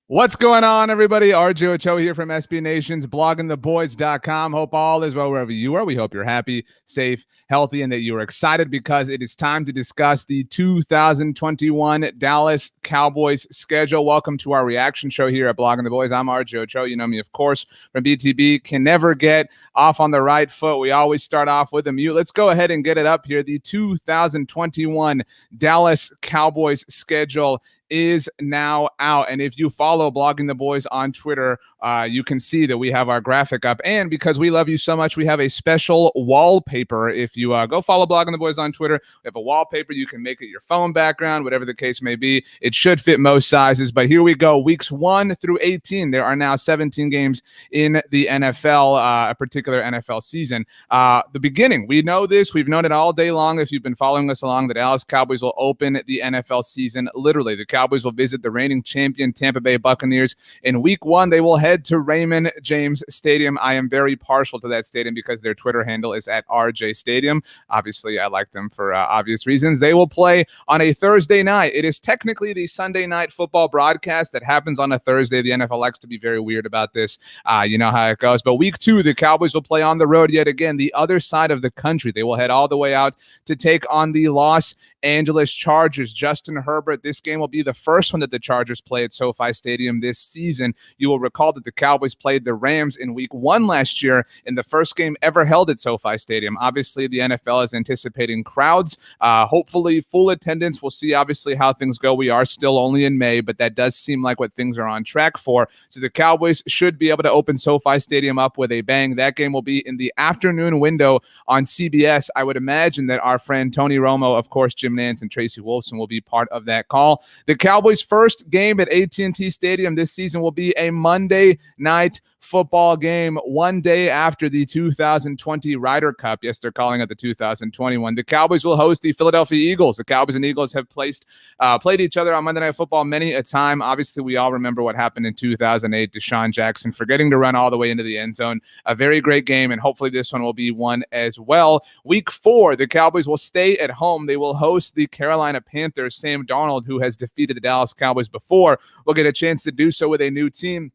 What's going on, everybody? RJ Ochoa here from SB Nation's bloggingtheboys.com. Hope all is well wherever you are. We hope you're happy, safe, healthy, and that you are excited because it is time to discuss the 2021 Dallas Cowboys schedule. Welcome to our reaction show here at Blogging the Boys. I'm RJ Ochoa. You know me, of course, from BTB. Can never get off on the right foot. We always start off with a mute. Let's go ahead and get it up here. The 2021 Dallas Cowboys schedule is now out. And if you follow Blogging the Boys on Twitter, you can see that we have our graphic up. And because we love you so much, we have a special wallpaper. If you go follow Blogging the Boys on Twitter, we have a wallpaper. You can make it your phone background, whatever the case may be. It should fit most sizes. But here we go. Weeks 1 through 18. There are now 17 games in the NFL, a particular NFL season. The beginning, we know this. We've known it all day long. If you've been following us along, the Dallas Cowboys will open the NFL season. Literally, the Cowboys will visit the reigning champion Tampa Bay Buccaneers. In week 1, they will head to Raymond James Stadium. I am very partial to that stadium because their Twitter handle is at RJ Stadium. Obviously, I like them for obvious reasons. They will play on a Thursday night. It is technically the Sunday night football broadcast that happens on a Thursday. The NFL likes to be very weird about this. You know how it goes. But week 2, the Cowboys will play on the road yet again, the other side of the country. They will head all the way out to take on the Los Angeles Chargers. Justin Herbert, this game will be the first one that the Chargers play at SoFi Stadium this season. You will recall that the Cowboys played the Rams in week 1 last year in the first game ever held at SoFi Stadium. Obviously, the NFL is anticipating crowds, hopefully full attendance. We'll see obviously how things go. We are still only in May, but that does seem like what things are on track for. So the Cowboys should be able to open SoFi Stadium up with a bang. That game will be in the afternoon window on CBS. I would imagine that our friend Tony Romo, of course, Jim Nance, and Tracy Wolfson will be part of that call. The Cowboys' first game at AT&T Stadium this season will be a Monday night football game, one day after the 2020 Ryder Cup. Yes, they're calling it the 2021. The Cowboys will host the Philadelphia Eagles. The Cowboys and Eagles have played each other on Monday Night Football many a time. Obviously, we all remember what happened in 2008. Deshaun Jackson forgetting to run all the way into the end zone. A very great game, and hopefully this one will be one as well. Week 4, the Cowboys will stay at home. They will host the Carolina Panthers. Sam Darnold, who has defeated the Dallas Cowboys before, will get a chance to do so with a new team.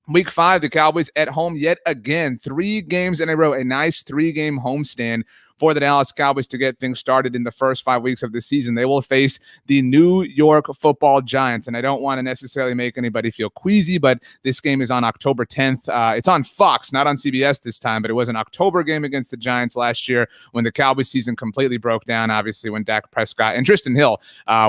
Week 5, the Cowboys at home yet again. 3 games in a row, a nice 3-game homestand for the Dallas Cowboys to get things started in the first 5 weeks of the season. They will face the New York Football Giants, and I don't want to necessarily make anybody feel queasy, but this game is on October 10th. It's on Fox, not on CBS this time, but it was an October game against the Giants last year when the Cowboys season completely broke down, obviously, when Dak Prescott and Tristan Hill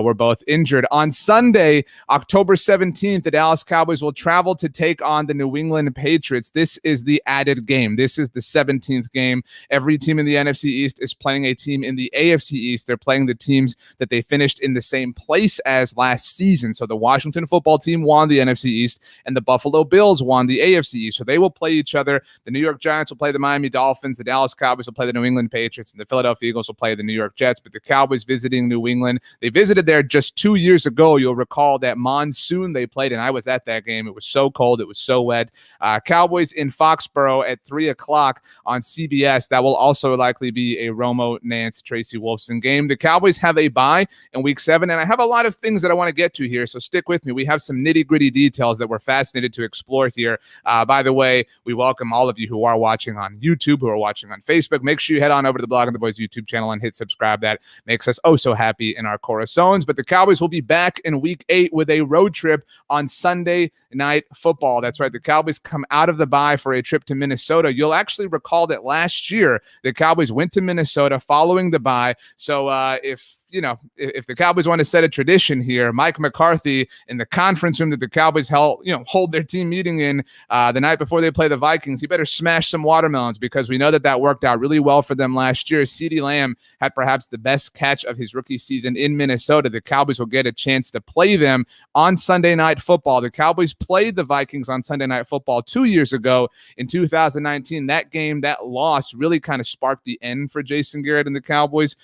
were both injured. On Sunday, October 17th, the Dallas Cowboys will travel to take on the New England Patriots. This is the added game. This is the 17th game. Every team in the NFC East is playing a team in the AFC East. They're playing the teams that they finished in the same place as last season. So the Washington football team won the NFC East, and the Buffalo Bills won the AFC East. So they will play each other. The New York Giants will play the Miami Dolphins. The Dallas Cowboys will play the New England Patriots, and the Philadelphia Eagles will play the New York Jets. But the Cowboys visiting New England, they visited there just 2 years ago. You'll recall that monsoon they played, and I was at that game. It was so cold. It was so wet. Cowboys in Foxborough at 3 o'clock on CBS. That will also likely be a Romo, Nance, Tracy Wolfson game. The Cowboys have a bye in week 7, and I have a lot of things that I want to get to here, so stick with me. We have some nitty-gritty details that we're fascinated to explore here. By the way, we welcome all of you who are watching on YouTube, who are watching on Facebook. Make sure you head on over to the Blogging the Boys YouTube channel and hit subscribe. That makes us oh so happy in our corazones. But the Cowboys will be back in week 8 with a road trip on Sunday Night Football. That's right. The Cowboys come out of the bye for a trip to Minnesota. You'll actually recall that last year the Cowboys went to Minnesota following the bye. So if the Cowboys want to set a tradition here, Mike McCarthy in the conference room that the Cowboys hold their team meeting in the night before they play the Vikings, he better smash some watermelons, because we know that worked out really well for them last year. CeeDee Lamb had perhaps the best catch of his rookie season in Minnesota. The Cowboys will get a chance to play them on Sunday Night Football. The Cowboys played the Vikings on Sunday Night Football 2 years ago in 2019. That game, that loss really kind of sparked the end for Jason Garrett and the Cowboys.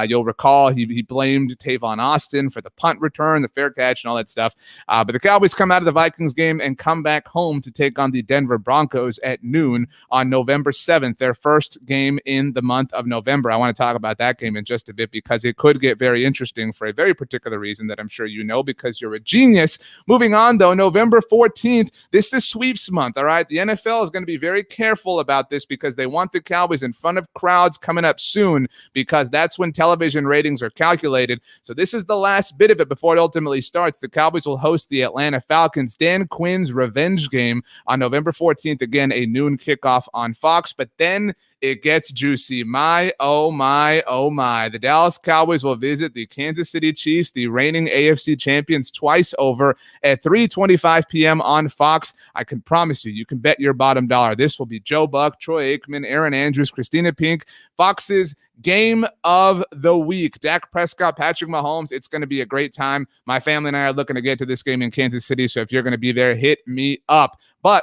You'll recall he blamed Tavon Austin for the punt return, the fair catch, and all that stuff. But the Cowboys come out of the Vikings game and come back home to take on the Denver Broncos at noon on November 7th, their first game in the month of November. I want to talk about that game in just a bit because it could get very interesting for a very particular reason that I'm sure you know because you're a genius. Moving on, though, November 14th, this is sweeps month, all right? The NFL is going to be very careful about this because they want the Cowboys in front of crowds coming up soon because that's when television ratings are calculated. So this is the last bit of it before it ultimately starts. The Cowboys will host the Atlanta Falcons, Dan Quinn's revenge game on November 14th. Again, a noon kickoff on Fox, but then it gets juicy. My, oh my, oh my. The Dallas Cowboys will visit the Kansas City Chiefs, the reigning AFC champions, twice over at 3:25 p.m. on Fox. I can promise you, you can bet your bottom dollar. This will be Joe Buck, Troy Aikman, Aaron Andrews, Christina Pink, Fox's game of the week. Dak Prescott, Patrick Mahomes. It's going to be a great time. My family and I are looking to get to this game in Kansas City, so if you're going to be there, hit me up. But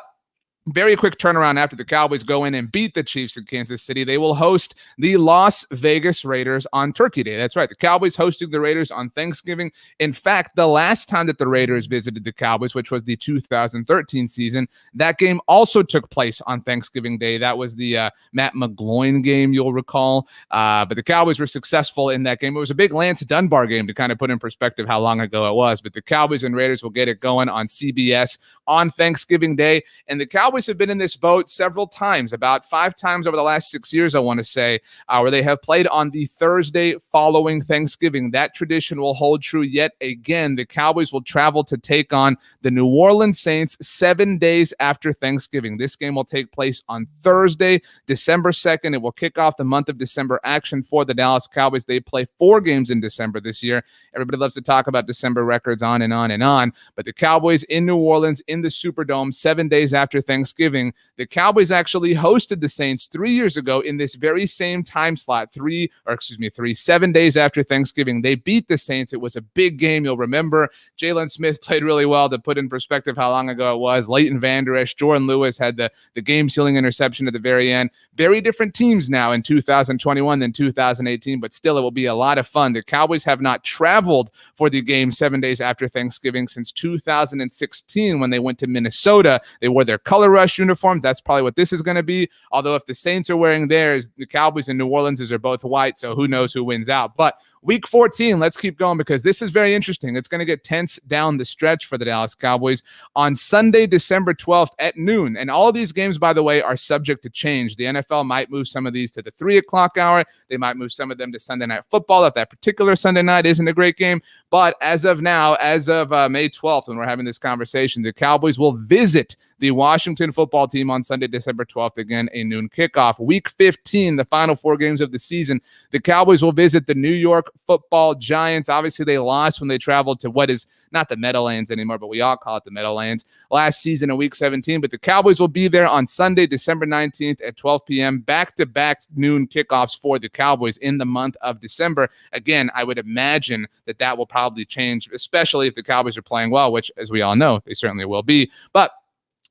very quick turnaround after the Cowboys go in and beat the Chiefs in Kansas City. They will host the Las Vegas Raiders on Turkey Day. That's right. The Cowboys hosting the Raiders on Thanksgiving. In fact, the last time that the Raiders visited the Cowboys, which was the 2013 season, that game also took place on Thanksgiving Day. That was the Matt McGloin game, you'll recall. But the Cowboys were successful in that game. It was a big Lance Dunbar game to kind of put in perspective how long ago it was. But the Cowboys and Raiders will get it going on CBS on Thanksgiving Day. And the Cowboys have been in this boat several times, about 5 times over the last 6 years, I want to say, where they have played on the Thursday following Thanksgiving. That tradition will hold true yet again. The Cowboys will travel to take on the New Orleans Saints 7 days after Thanksgiving. This game will take place on Thursday, December 2nd. It will kick off the month of December action for the Dallas Cowboys. They play 4 games in December this year. Everybody loves to talk about December records on and on and on. But the Cowboys in New Orleans in the Superdome 7 days after Thanksgiving. The Cowboys actually hosted the Saints 3 years ago in this very same time slot, 7 days after Thanksgiving. They beat the Saints. It was a big game. You'll remember Jalen Smith played really well to put in perspective how long ago it was. Leighton Vander Esch, Jordan Lewis had the game-sealing interception at the very end. Very different teams now in 2021 than 2018, but still it will be a lot of fun. The Cowboys have not traveled for the game 7 days after Thanksgiving since 2016 when they went to Minnesota. They wore their color rush uniforms. That's probably what this is going to be. Although if the Saints are wearing theirs, the Cowboys and New Orleans are both white, so who knows who wins out. But Week 14, let's keep going because this is very interesting. It's going to get tense down the stretch for the Dallas Cowboys on Sunday, December 12th at noon. And all of these games, by the way, are subject to change. The NFL might move some of these to the 3 o'clock hour. They might move some of them to Sunday Night Football if that particular Sunday night isn't a great game. But as of now, as of May 12th, when we're having this conversation, the Cowboys will visit the Washington football team on Sunday, December 12th. Again, a noon kickoff. Week 15, the final 4 games of the season, the Cowboys will visit the New York Football Giants. Obviously, they lost when they traveled to what is not the Meadowlands anymore, but we all call it the Meadowlands last season in Week 17. But the Cowboys will be there on Sunday, December 19th at 12 p.m. Back-to-back noon kickoffs for the Cowboys in the month of December. Again, I would imagine that will probably change, especially if the Cowboys are playing well, which, as we all know, they certainly will be. But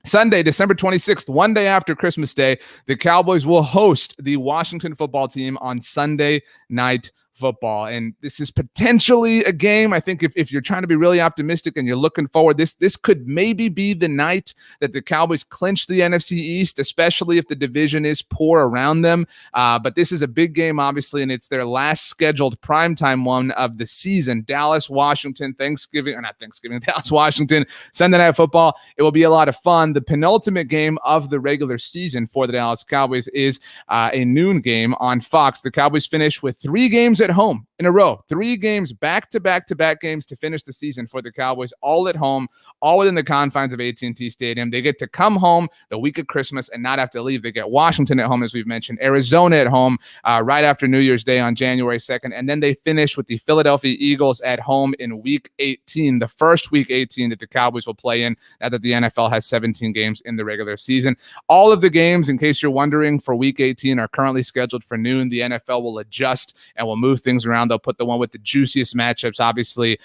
Sunday, December 26th, one day after Christmas Day, the Cowboys will host the Washington football team on Sunday Night Football. And this is potentially a game. I think if you're trying to be really optimistic and you're looking forward, this could maybe be the night that the Cowboys clinch the NFC East, especially if the division is poor around them. But this is a big game, obviously, and it's their last scheduled primetime one of the season. Dallas, Washington, Dallas, Washington, Sunday Night Football. It will be a lot of fun. The penultimate game of the regular season for the Dallas Cowboys is a noon game on Fox. The Cowboys finish with 3 games at home in a row, 3 games back-to-back games to finish the season for the Cowboys, all at home, all within the confines of AT&T Stadium. They get to come home the week of Christmas and not have to leave. They get Washington at home, as we've mentioned, Arizona at home right after New Year's Day on January 2nd, and then they finish with the Philadelphia Eagles at home in Week 18, the first Week 18 that the Cowboys will play in now that the NFL has 17 games in the regular season. All of the games, in case you're wondering, for Week 18 are currently scheduled for noon. The NFL will adjust and will move things around. They'll put the one with the juiciest matchups, obviously,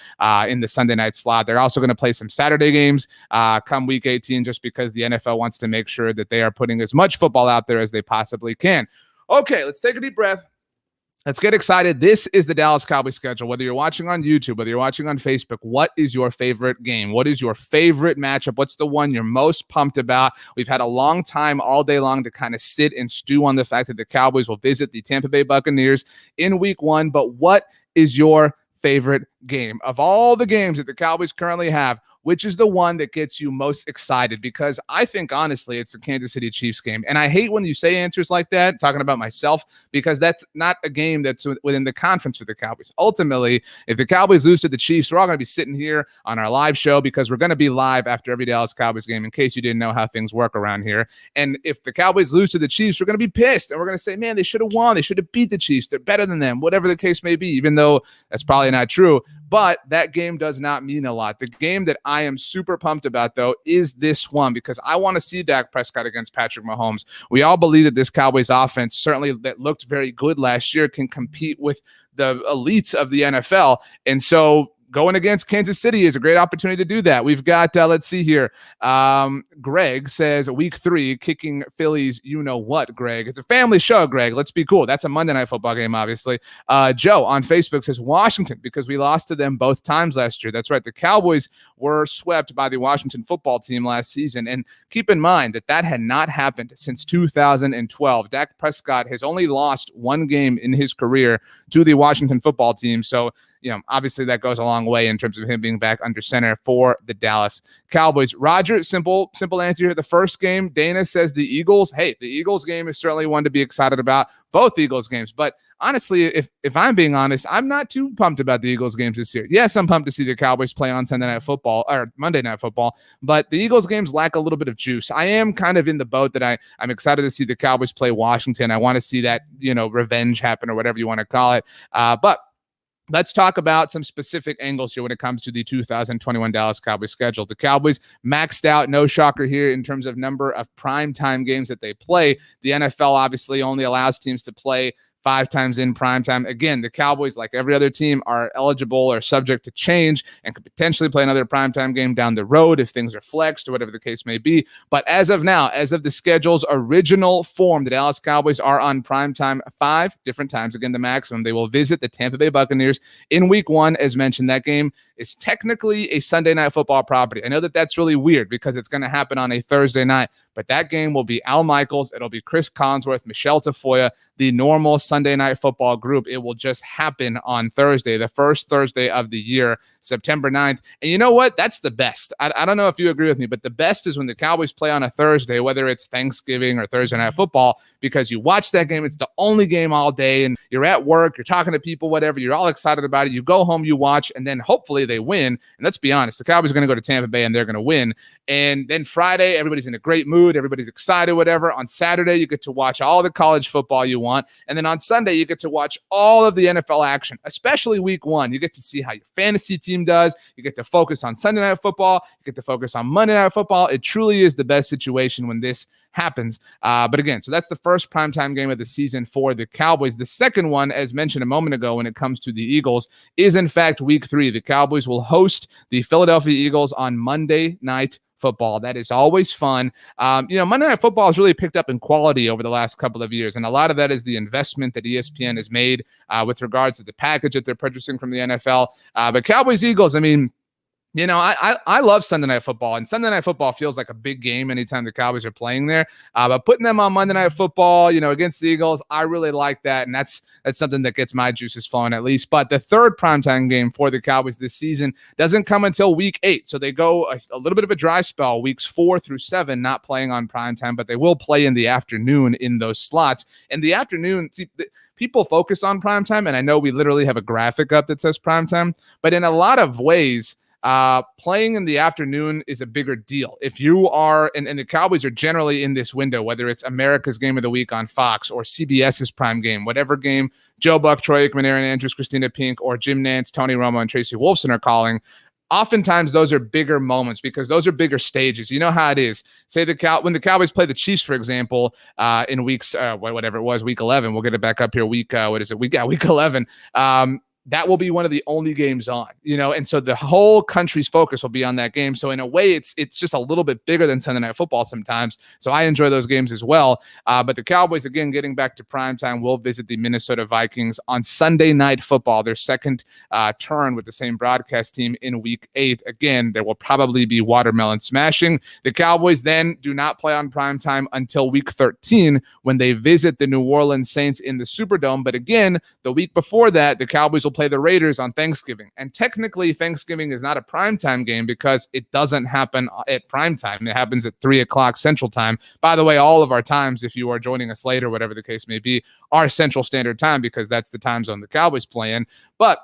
in the Sunday night slot. They're also going to play some Saturday games come Week 18 just because the NFL wants to make sure that they are putting as much football out there as they possibly can. Okay, let's take a deep breath. Let's get excited. This is the Dallas Cowboys schedule. Whether you're watching on YouTube, whether you're watching on Facebook, what is your favorite game? What is your favorite matchup? What's the one you're most pumped about? We've had a long time all day long to kind of sit and stew on the fact that the Cowboys will visit the Tampa Bay Buccaneers in week 1. But what is your favorite game? Of all the games that the Cowboys currently have, which is the one that gets you most excited? Because I think, honestly, it's the Kansas City Chiefs game. And I hate when you say answers like that, talking about myself, because that's not a game that's within the conference for the Cowboys. Ultimately, if the Cowboys lose to the Chiefs, we're all going to be sitting here on our live show, because we're going to be live after every Dallas Cowboys game, in case you didn't know how things work around here. And if the Cowboys lose to the Chiefs, we're going to be pissed. And we're going to say, man, they should have won. They should have beat the Chiefs. They're better than them, whatever the case may be, even though that's probably not true. But that game does not mean a lot. The game that I am super pumped about, though, is this one, because I want to see Dak Prescott against Patrick Mahomes. We all believe that this Cowboys offense, certainly that looked very good last year, can compete with the elites of the NFL. And so going against Kansas City is a great opportunity to do that. We've got, let's see here. Greg says week 3, kicking Phillies. You know what, Greg? It's a family show, Greg. Let's be cool. That's a Monday Night Football game, obviously. Joe on Facebook says Washington, because we lost to them both times last year. That's right. The Cowboys were swept by the Washington football team last season. And keep in mind that had not happened since 2012. Dak Prescott has only lost 1 game in his career to the Washington football team. So, obviously that goes a long way in terms of him being back under center for the Dallas Cowboys. Roger, simple answer here. The first game, Dana says the Eagles. Hey, the Eagles game is certainly one to be excited about. Both Eagles games. But honestly, if I'm being honest, I'm not too pumped about the Eagles games this year. Yes, I'm pumped to see the Cowboys play on Sunday Night Football or Monday Night Football, but the Eagles games lack a little bit of juice. I am kind of in the boat that I'm excited to see the Cowboys play Washington. I want to see that, revenge happen, or whatever you want to call it. But let's talk about some specific angles here when it comes to the 2021 Dallas Cowboys schedule. The Cowboys maxed out, no shocker here, in terms of number of primetime games that they play. The NFL obviously only allows teams to play 5 times in primetime. Again, the Cowboys, like every other team, are eligible or subject to change and could potentially play another primetime game down the road if things are flexed or whatever the case may be. But as of now, as of the schedule's original form, the Dallas Cowboys are on primetime 5 different times. Again, the maximum. They will visit the Tampa Bay Buccaneers in week 1. As mentioned, that game is technically a Sunday Night Football property. I know that that's really weird because it's going to happen on a Thursday night, but that game will be Al Michaels. It'll be Chris Collinsworth, Michelle Tafoya, the normal Sunday Night Football group. It will just happen on Thursday, the first Thursday of the year, September 9th. And you know what? That's the best. I don't know if you agree with me, but the best is when the Cowboys play on a Thursday, whether it's Thanksgiving or Thursday Night Football, because you watch that game. It's the only game all day, and you're at work, you're talking to people, whatever. You're all excited about it. You go home, you watch, and then hopefully they win. And let's be honest, the Cowboys are going to go to Tampa Bay and they're going to win. And then Friday, everybody's in a great mood. Everybody's excited, whatever. On Saturday, you get to watch all the college football you want. And then on Sunday, you get to watch all of the NFL action, especially week 1. You get to see how your fantasy team does. You get to focus on Sunday Night Football. You get to focus on Monday Night Football. It truly is the best situation when this happens. But again, so that's the first primetime game of the season for the Cowboys. The second one, as mentioned a moment ago, when it comes to the Eagles, is in fact week 3. The Cowboys will host the Philadelphia Eagles on Monday Night Football. That is always fun. Monday Night Football has really picked up in quality over the last couple of years, and a lot of that is the investment that ESPN has made with regards to the package that they're purchasing from the NFL. But Cowboys Eagles, I love Sunday Night Football, and Sunday Night Football feels like a big game anytime the Cowboys are playing there. But putting them on Monday Night Football, against the Eagles, I really like that, and that's something that gets my juices flowing at least. But the third primetime game for the Cowboys this season doesn't come until week 8, so they go a little bit of a dry spell, weeks 4 through 7, not playing on primetime, but they will play in the afternoon in those slots. In the afternoon, people focus on primetime, and I know we literally have a graphic up that says primetime, but in a lot of ways, playing in the afternoon is a bigger deal. If you are, and the Cowboys are generally in this window, whether it's America's Game of the Week on Fox or CBS's prime game, whatever game Joe Buck, Troy Aikman, Aaron Andrews, Christina Pink, or Jim Nantz, Tony Romo, and Tracy Wolfson are calling, oftentimes those are bigger moments because those are bigger stages. You know how it is. Say when the Cowboys play the Chiefs, for example, in weeks, whatever it was, week 11, we'll get it back up here. Week 11. that will be one of the only games on, and so the whole country's focus will be on that game. So in a way, it's just a little bit bigger than Sunday Night Football sometimes. So I enjoy those games as well. But the Cowboys, again, getting back to primetime, will visit the Minnesota Vikings on Sunday Night Football, their second turn with the same broadcast team in Week 8. Again, there will probably be watermelon smashing. The Cowboys then do not play on primetime until Week 13 when they visit the New Orleans Saints in the Superdome. But again, the week before that, the Cowboys will play the Raiders on Thanksgiving. And technically, Thanksgiving is not a primetime game because it doesn't happen at primetime. It happens at 3 o'clock Central Time. By the way, all of our times, if you are joining us late or whatever the case may be, are Central Standard Time because that's the time zone the Cowboys play in. But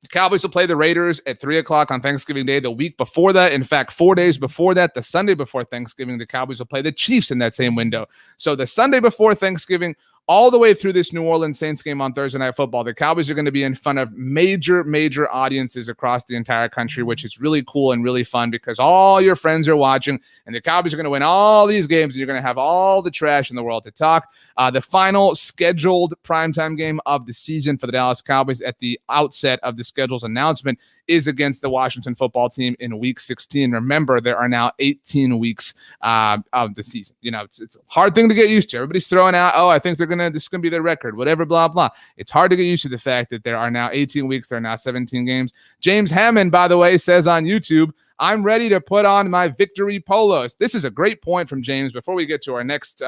the Cowboys will play the Raiders at 3 o'clock on Thanksgiving Day. The week before that, in fact, 4 days before that, the Sunday before Thanksgiving, the Cowboys will play the Chiefs in that same window. So the Sunday before Thanksgiving, all the way through this New Orleans Saints game on Thursday Night Football, the Cowboys are going to be in front of major audiences across the entire country, which is really cool and really fun because all your friends are watching, and the Cowboys are going to win all these games, and you're going to have all the trash in the world to talk. The final scheduled primetime game of the season for the Dallas Cowboys at the outset of the schedule's announcement is against the Washington football team in Week 16. Remember, there are now 18 weeks of the season. It's a hard thing to get used to. Everybody's throwing out, I think this is going to be their record, whatever, blah, blah. It's hard to get used to the fact that there are now 18 weeks. There are now 17 games. James Hammond, by the way, says on YouTube, I'm ready to put on my victory polos. This is a great point from James. Before we get to our next,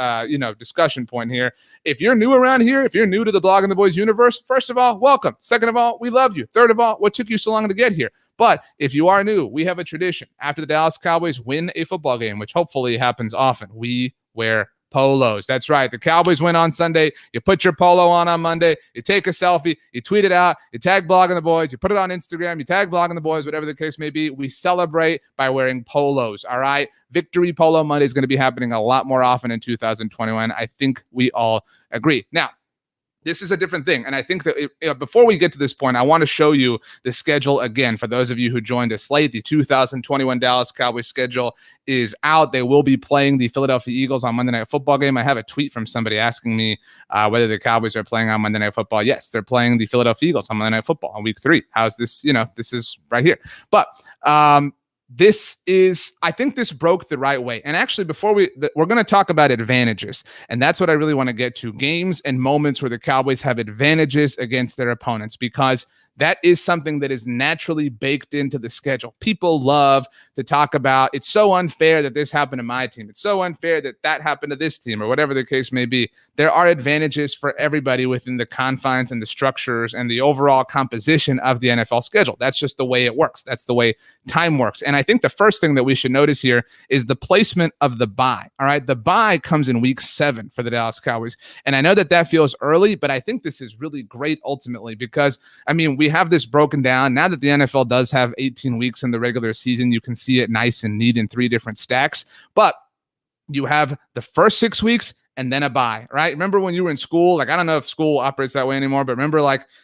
discussion point here, if you're new around here, if you're new to the Blogging the Boys universe, first of all, welcome. Second of all, we love you. Third of all, what took you so long to get here? But if you are new, we have a tradition. After the Dallas Cowboys win a football game, which hopefully happens often, we wear polos. That's right. The Cowboys win on Sunday. You put your polo on Monday. You take a selfie. You tweet it out. You tag Blogging the Boys. You put it on Instagram. You tag Blogging the Boys, whatever the case may be. We celebrate by wearing polos. All right. Victory Polo Monday is going to be happening a lot more often in 2021. I think we all agree. Now, this is a different thing. And I think that before we get to this point, I want to show you the schedule again. For those of you who joined us late, the 2021 Dallas Cowboys schedule is out. They will be playing the Philadelphia Eagles on Monday Night Football game. I have a tweet from somebody asking me whether the Cowboys are playing on Monday Night Football. Yes, they're playing the Philadelphia Eagles on Monday Night Football on Week 3. How's this? This is right here. But I think this broke the right way. And actually, before we're going to talk about advantages, and that's what I really want to get to, games and moments where the Cowboys have advantages against their opponents, because that is something that is naturally baked into the schedule. People love to talk about, it's so unfair that this happened to my team. It's so unfair that happened to this team, or whatever the case may be. There are advantages for everybody within the confines and the structures and the overall composition of the NFL schedule. That's just the way it works. That's the way time works. And I think the first thing that we should notice here is the placement of the bye. All right. The bye comes in Week 7 for the Dallas Cowboys. And I know that feels early, but I think this is really great ultimately because, we have this broken down. Now that the NFL does have 18 weeks in the regular season, you can see it nice and neat in 3 different stacks. But you have the first 6 weeks and then a bye, right? Remember when you were in school? I don't know if school operates that way anymore, but remember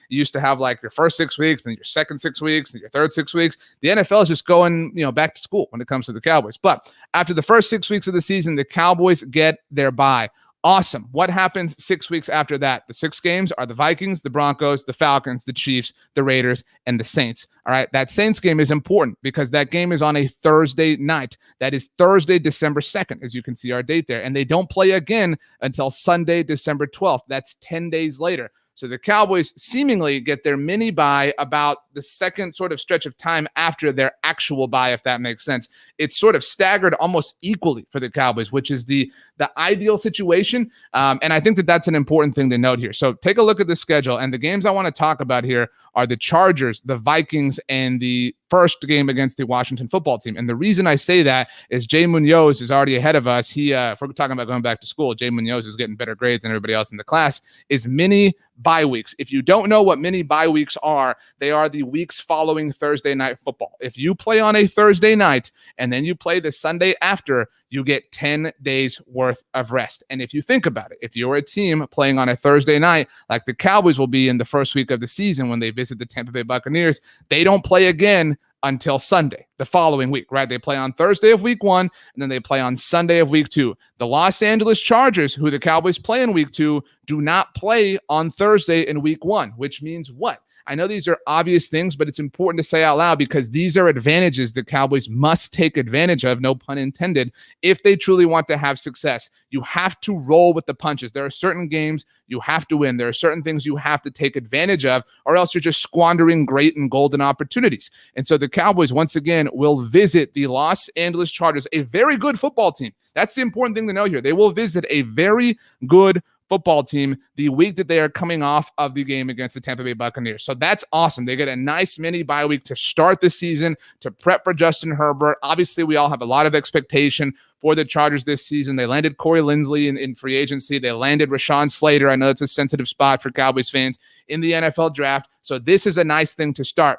you used to have your first 6 weeks, then your second 6 weeks, and your third 6 weeks. The NFL is just going, back to school when it comes to the Cowboys. But after the first 6 weeks of the season, the Cowboys get their bye. Awesome. What happens 6 weeks after that? The 6 games are the Vikings, the Broncos, the Falcons, the Chiefs, the Raiders, and the Saints. All right. That Saints game is important because that game is on a Thursday night. That is Thursday, December 2nd, as you can see our date there. And they don't play again until Sunday, December 12th. That's 10 days later. So the Cowboys seemingly get their mini bye about the second sort of stretch of time after their actual bye, if that makes sense. It's sort of staggered almost equally for the Cowboys, which is the ideal situation. And I think that's an important thing to note here. So take a look at the schedule. And the games I want to talk about here are the Chargers, the Vikings, and the first game against the Washington football team. And the reason I say that is Jay Munoz is already ahead of us. If we're talking about going back to school, Jay Munoz is getting better grades than everybody else in the class, is mini bye weeks. If you don't know what mini bye weeks are, they are the weeks following Thursday night football. If you play on a Thursday night and then you play the Sunday after, you get 10 days worth of rest. And if you think about it, if you're a team playing on a Thursday night, like the Cowboys will be in the first week of the season when they visit the Tampa Bay Buccaneers, they don't play again until Sunday, the following week, right? They play on Thursday of week 1, and then they play on Sunday of week 2. The Los Angeles Chargers, who the Cowboys play in week 2, do not play on Thursday in week 1, which means what? I know these are obvious things, but it's important to say out loud because these are advantages the Cowboys must take advantage of, no pun intended, if they truly want to have success. You have to roll with the punches. There are certain games you have to win. There are certain things you have to take advantage of, or else you're just squandering great and golden opportunities. And so the Cowboys, once again, will visit the Los Angeles Chargers, a very good football team. That's the important thing to know here. They will visit a very good football team the week that they are coming off of the game against the Tampa Bay Buccaneers. So that's awesome. They get a nice mini bye week to start the season, to prep for Justin Herbert. Obviously, we all have a lot of expectation for the Chargers this season. They landed Corey Linsley in free agency. They landed Rashawn Slater. I know it's a sensitive spot for Cowboys fans in the NFL draft. So this is a nice thing to start.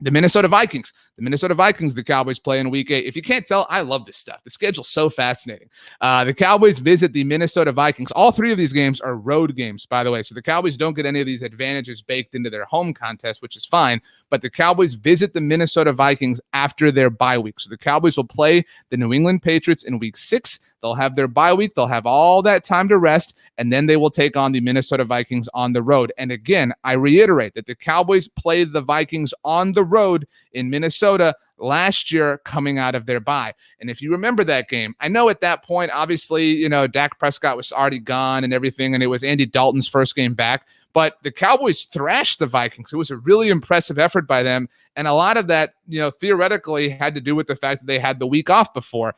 The Minnesota Vikings. The Cowboys play in week 8. If you can't tell, I love this stuff. The schedule's so fascinating. The Cowboys visit the Minnesota Vikings. All 3 of these games are road games, by the way. So the Cowboys don't get any of these advantages baked into their home contest, which is fine. But the Cowboys visit the Minnesota Vikings after their bye week. So the Cowboys will play the New England Patriots in week 6. They'll have their bye week. They'll have all that time to rest, and then they will take on the Minnesota Vikings on the road. And again, I reiterate that the Cowboys played the Vikings on the road in Minnesota last year coming out of their bye. And if you remember that game, I know at that point, obviously, Dak Prescott was already gone and everything, and it was Andy Dalton's first game back. But the Cowboys thrashed the Vikings. It was a really impressive effort by them. And a lot of that, theoretically had to do with the fact that they had the week off before.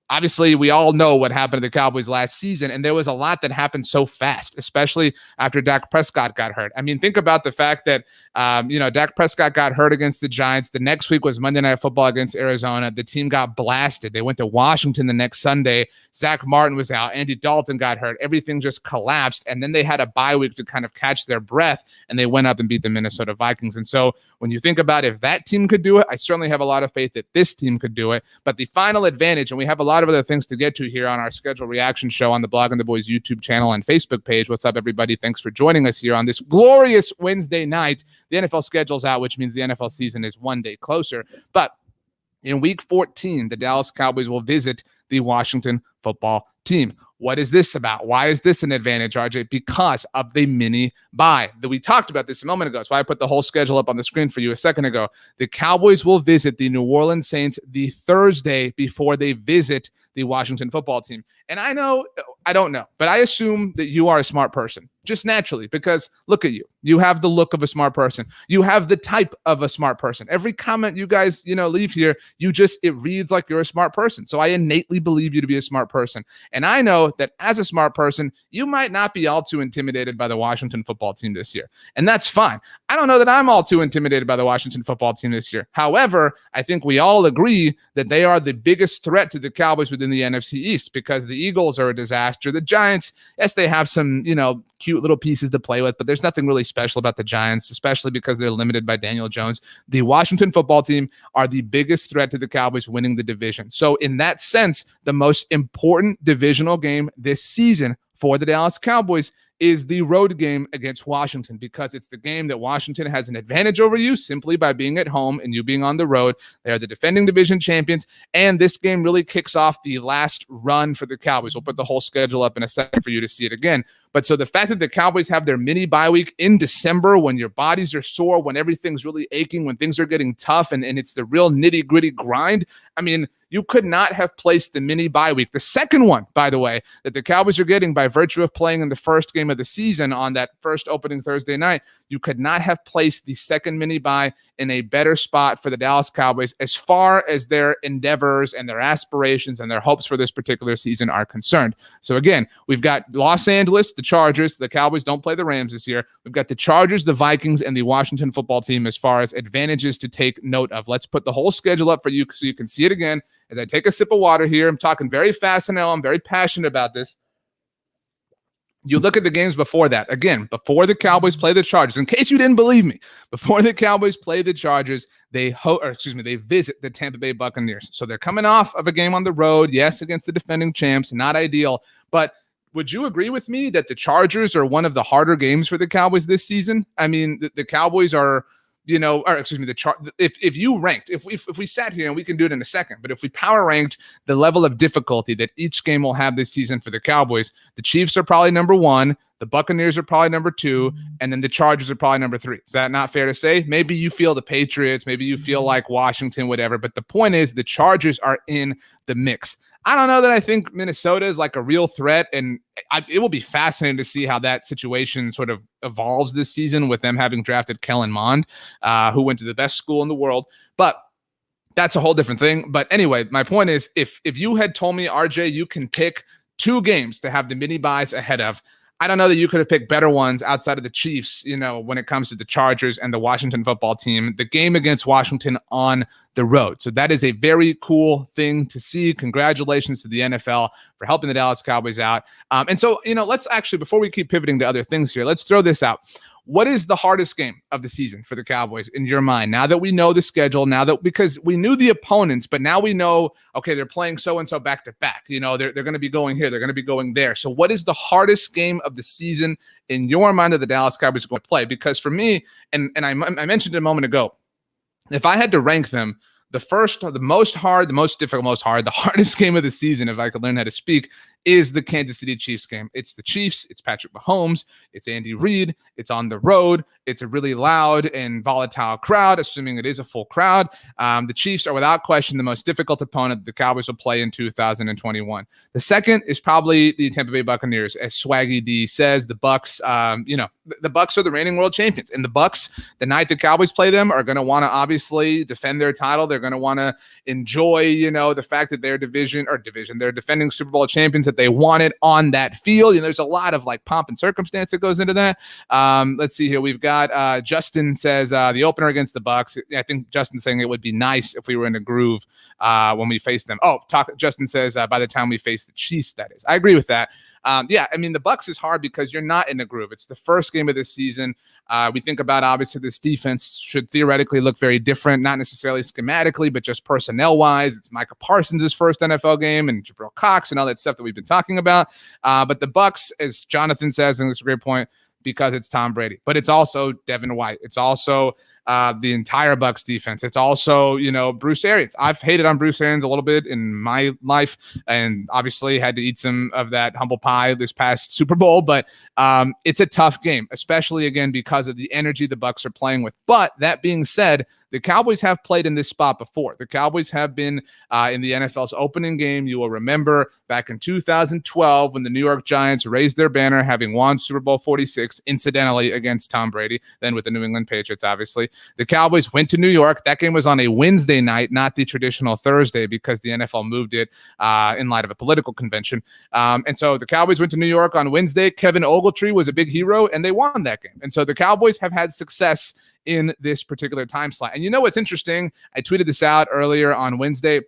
Obviously, we all know what happened to the Cowboys last season, and there was a lot that happened so fast, especially after Dak Prescott got hurt. I mean, think about the fact that, Dak Prescott got hurt against the Giants. The next week was Monday Night Football against Arizona. The team got blasted. They went to Washington the next Sunday. Zach Martin was out. Andy Dalton got hurt. Everything just collapsed, and then they had a bye week to kind of catch their breath, and they went up and beat the Minnesota Vikings. And so when you think about if that team could do it, I certainly have a lot of faith that this team could do it. But the final advantage, and we have a lot of other things to get to here on our schedule reaction show on the Blogging the Boys YouTube channel and Facebook page. What's up, everybody? Thanks for joining us here on this glorious Wednesday night. The NFL schedule's out, which means the NFL season is one day closer. But in week 14, the Dallas Cowboys will visit the Washington football team. What is this about? Why is this an advantage, RJ? Because of the mini bye. We talked about this a moment ago. That's why I put the whole schedule up on the screen for you a second ago. The Cowboys will visit the New Orleans Saints the Thursday before they visit the Washington football team. And I don't know, but I assume that you are a smart person, just naturally, because look at you. You have the look of a smart person. You have the type of a smart person. Every comment you guys, leave here, it reads like you're a smart person. So I innately believe you to be a smart person. And I know that as a smart person, you might not be all too intimidated by the Washington football team this year. And that's fine. I don't know that I'm all too intimidated by the Washington football team this year. However, I think we all agree that they are the biggest threat to the Cowboys within the NFC East because the Eagles are a disaster. The Giants, yes, they have some, cute little pieces to play with, but there's nothing really special about the Giants, especially because they're limited by Daniel Jones. The Washington football team are the biggest threat to the Cowboys winning the division. So in that sense, the most important divisional game this season for the Dallas Cowboys is the road game against Washington because it's the game that Washington has an advantage over you simply by being at home and you being on the road. They are the defending division champions, and this game really kicks off the last run for the Cowboys. We'll put the whole schedule up in a second for you to see it again. But so the fact that the Cowboys have their mini bye week in December when your bodies are sore, when everything's really aching, when things are getting tough, and it's the real nitty-gritty grind, I mean, you could not have placed the mini bye week, the second one, by the way, that the Cowboys are getting by virtue of playing in the first game of the season on that first opening Thursday night. You could not have placed the second mini bye in a better spot for the Dallas Cowboys as far as their endeavors and their aspirations and their hopes for this particular season are concerned. So again, we've got Los Angeles, the Chargers. The Cowboys don't play the Rams this year. We've got the Chargers, the Vikings, and the Washington football team as far as advantages to take note of. Let's put the whole schedule up for you so you can see it again. As I take a sip of water here, I'm talking very fast now. I'm very passionate about this. You look at the games before that. Again, before the Cowboys play the Chargers, in case you didn't believe me, before the Cowboys play the Chargers, they visit the Tampa Bay Buccaneers. So they're coming off of a game on the road, yes, against the defending champs, not ideal. But would you agree with me that the Chargers are one of the harder games for the Cowboys this season? I mean, the Cowboys are or excuse me, the chart. If you ranked, if we sat here, and we can do it in a second, but if we power ranked the level of difficulty that each game will have this season for the Cowboys, the Chiefs are probably number 1, the Buccaneers are probably number 2, and then the Chargers are probably number 3. Is that not fair to say? Maybe you feel the Patriots, maybe you feel like Washington, whatever, but the point is the Chargers are in the mix. I don't know that I think Minnesota is like a real threat, and it will be fascinating to see how that situation sort of evolves this season with them having drafted Kellen Mond, who went to the best school in the world. But that's a whole different thing. But anyway, my point is, if you had told me, RJ, you can pick 2 games to have the mini buys ahead of, I don't know that you could have picked better ones outside of the Chiefs, when it comes to the Chargers and the Washington football team, the game against Washington on the road. So that is a very cool thing to see. Congratulations to the NFL for helping the Dallas Cowboys out. And so, let's actually, before we keep pivoting to other things here, let's throw this out. What is the hardest game of the season for the Cowboys in your mind? Now that we know the schedule, because we knew the opponents, but now we know, okay, they're playing so-and-so back to back. They're going to be going here. They're going to be going there. So what is the hardest game of the season in your mind that the Dallas Cowboys are going to play? Because for me, and I mentioned it a moment ago, if I had to rank them, the hardest game of the season, if I could learn how to speak, is the Kansas City Chiefs game. It's the Chiefs, it's Patrick Mahomes, it's Andy Reid, it's on the road, it's a really loud and volatile crowd, assuming it is a full crowd. The Chiefs are without question the most difficult opponent the Cowboys will play in 2021. The second is probably the Tampa Bay Buccaneers. As Swaggy D says, the Bucs, the Bucs are the reigning world champions, and the Bucs, the night the Cowboys play them, are going to want to obviously defend their title. They're going to want to enjoy, the fact that they're they're defending Super Bowl champions, that they wanted on that field. There's a lot of like pomp and circumstance that goes into that. Let's see here. We've got Justin says the opener against the Bucs. I think Justin's saying it would be nice if we were in a groove when we face them. Justin says by the time we face the Chiefs, that is. I agree with that. The Bucs is hard because you're not in a groove. It's the first game of this season. We think about, obviously, this defense should theoretically look very different, not necessarily schematically, but just personnel-wise. It's Micah Parsons' first NFL game, and Jabril Cox and all that stuff that we've been talking about. But the Bucs, as Jonathan says, and it's a great point, because it's Tom Brady. But it's also Devin White. It's also the entire Bucs defense. It's also, Bruce Arians. I've hated on Bruce Arians a little bit in my life, and obviously had to eat some of that humble pie this past Super Bowl. But it's a tough game, especially, again, because of the energy the Bucs are playing with. But that being said, the Cowboys have played in this spot before. The Cowboys have been in the NFL's opening game. You will remember back in 2012 when the New York Giants raised their banner, having won Super Bowl 46, incidentally against Tom Brady, then with the New England Patriots, obviously. The Cowboys went to New York. That game was on a Wednesday night, not the traditional Thursday, because the NFL moved it in light of a political convention. And so the Cowboys went to New York on Wednesday. Kevin Ogletree was a big hero, and they won that game. And so the Cowboys have had success in this particular time slot. And what's interesting? I tweeted this out earlier on Wednesday.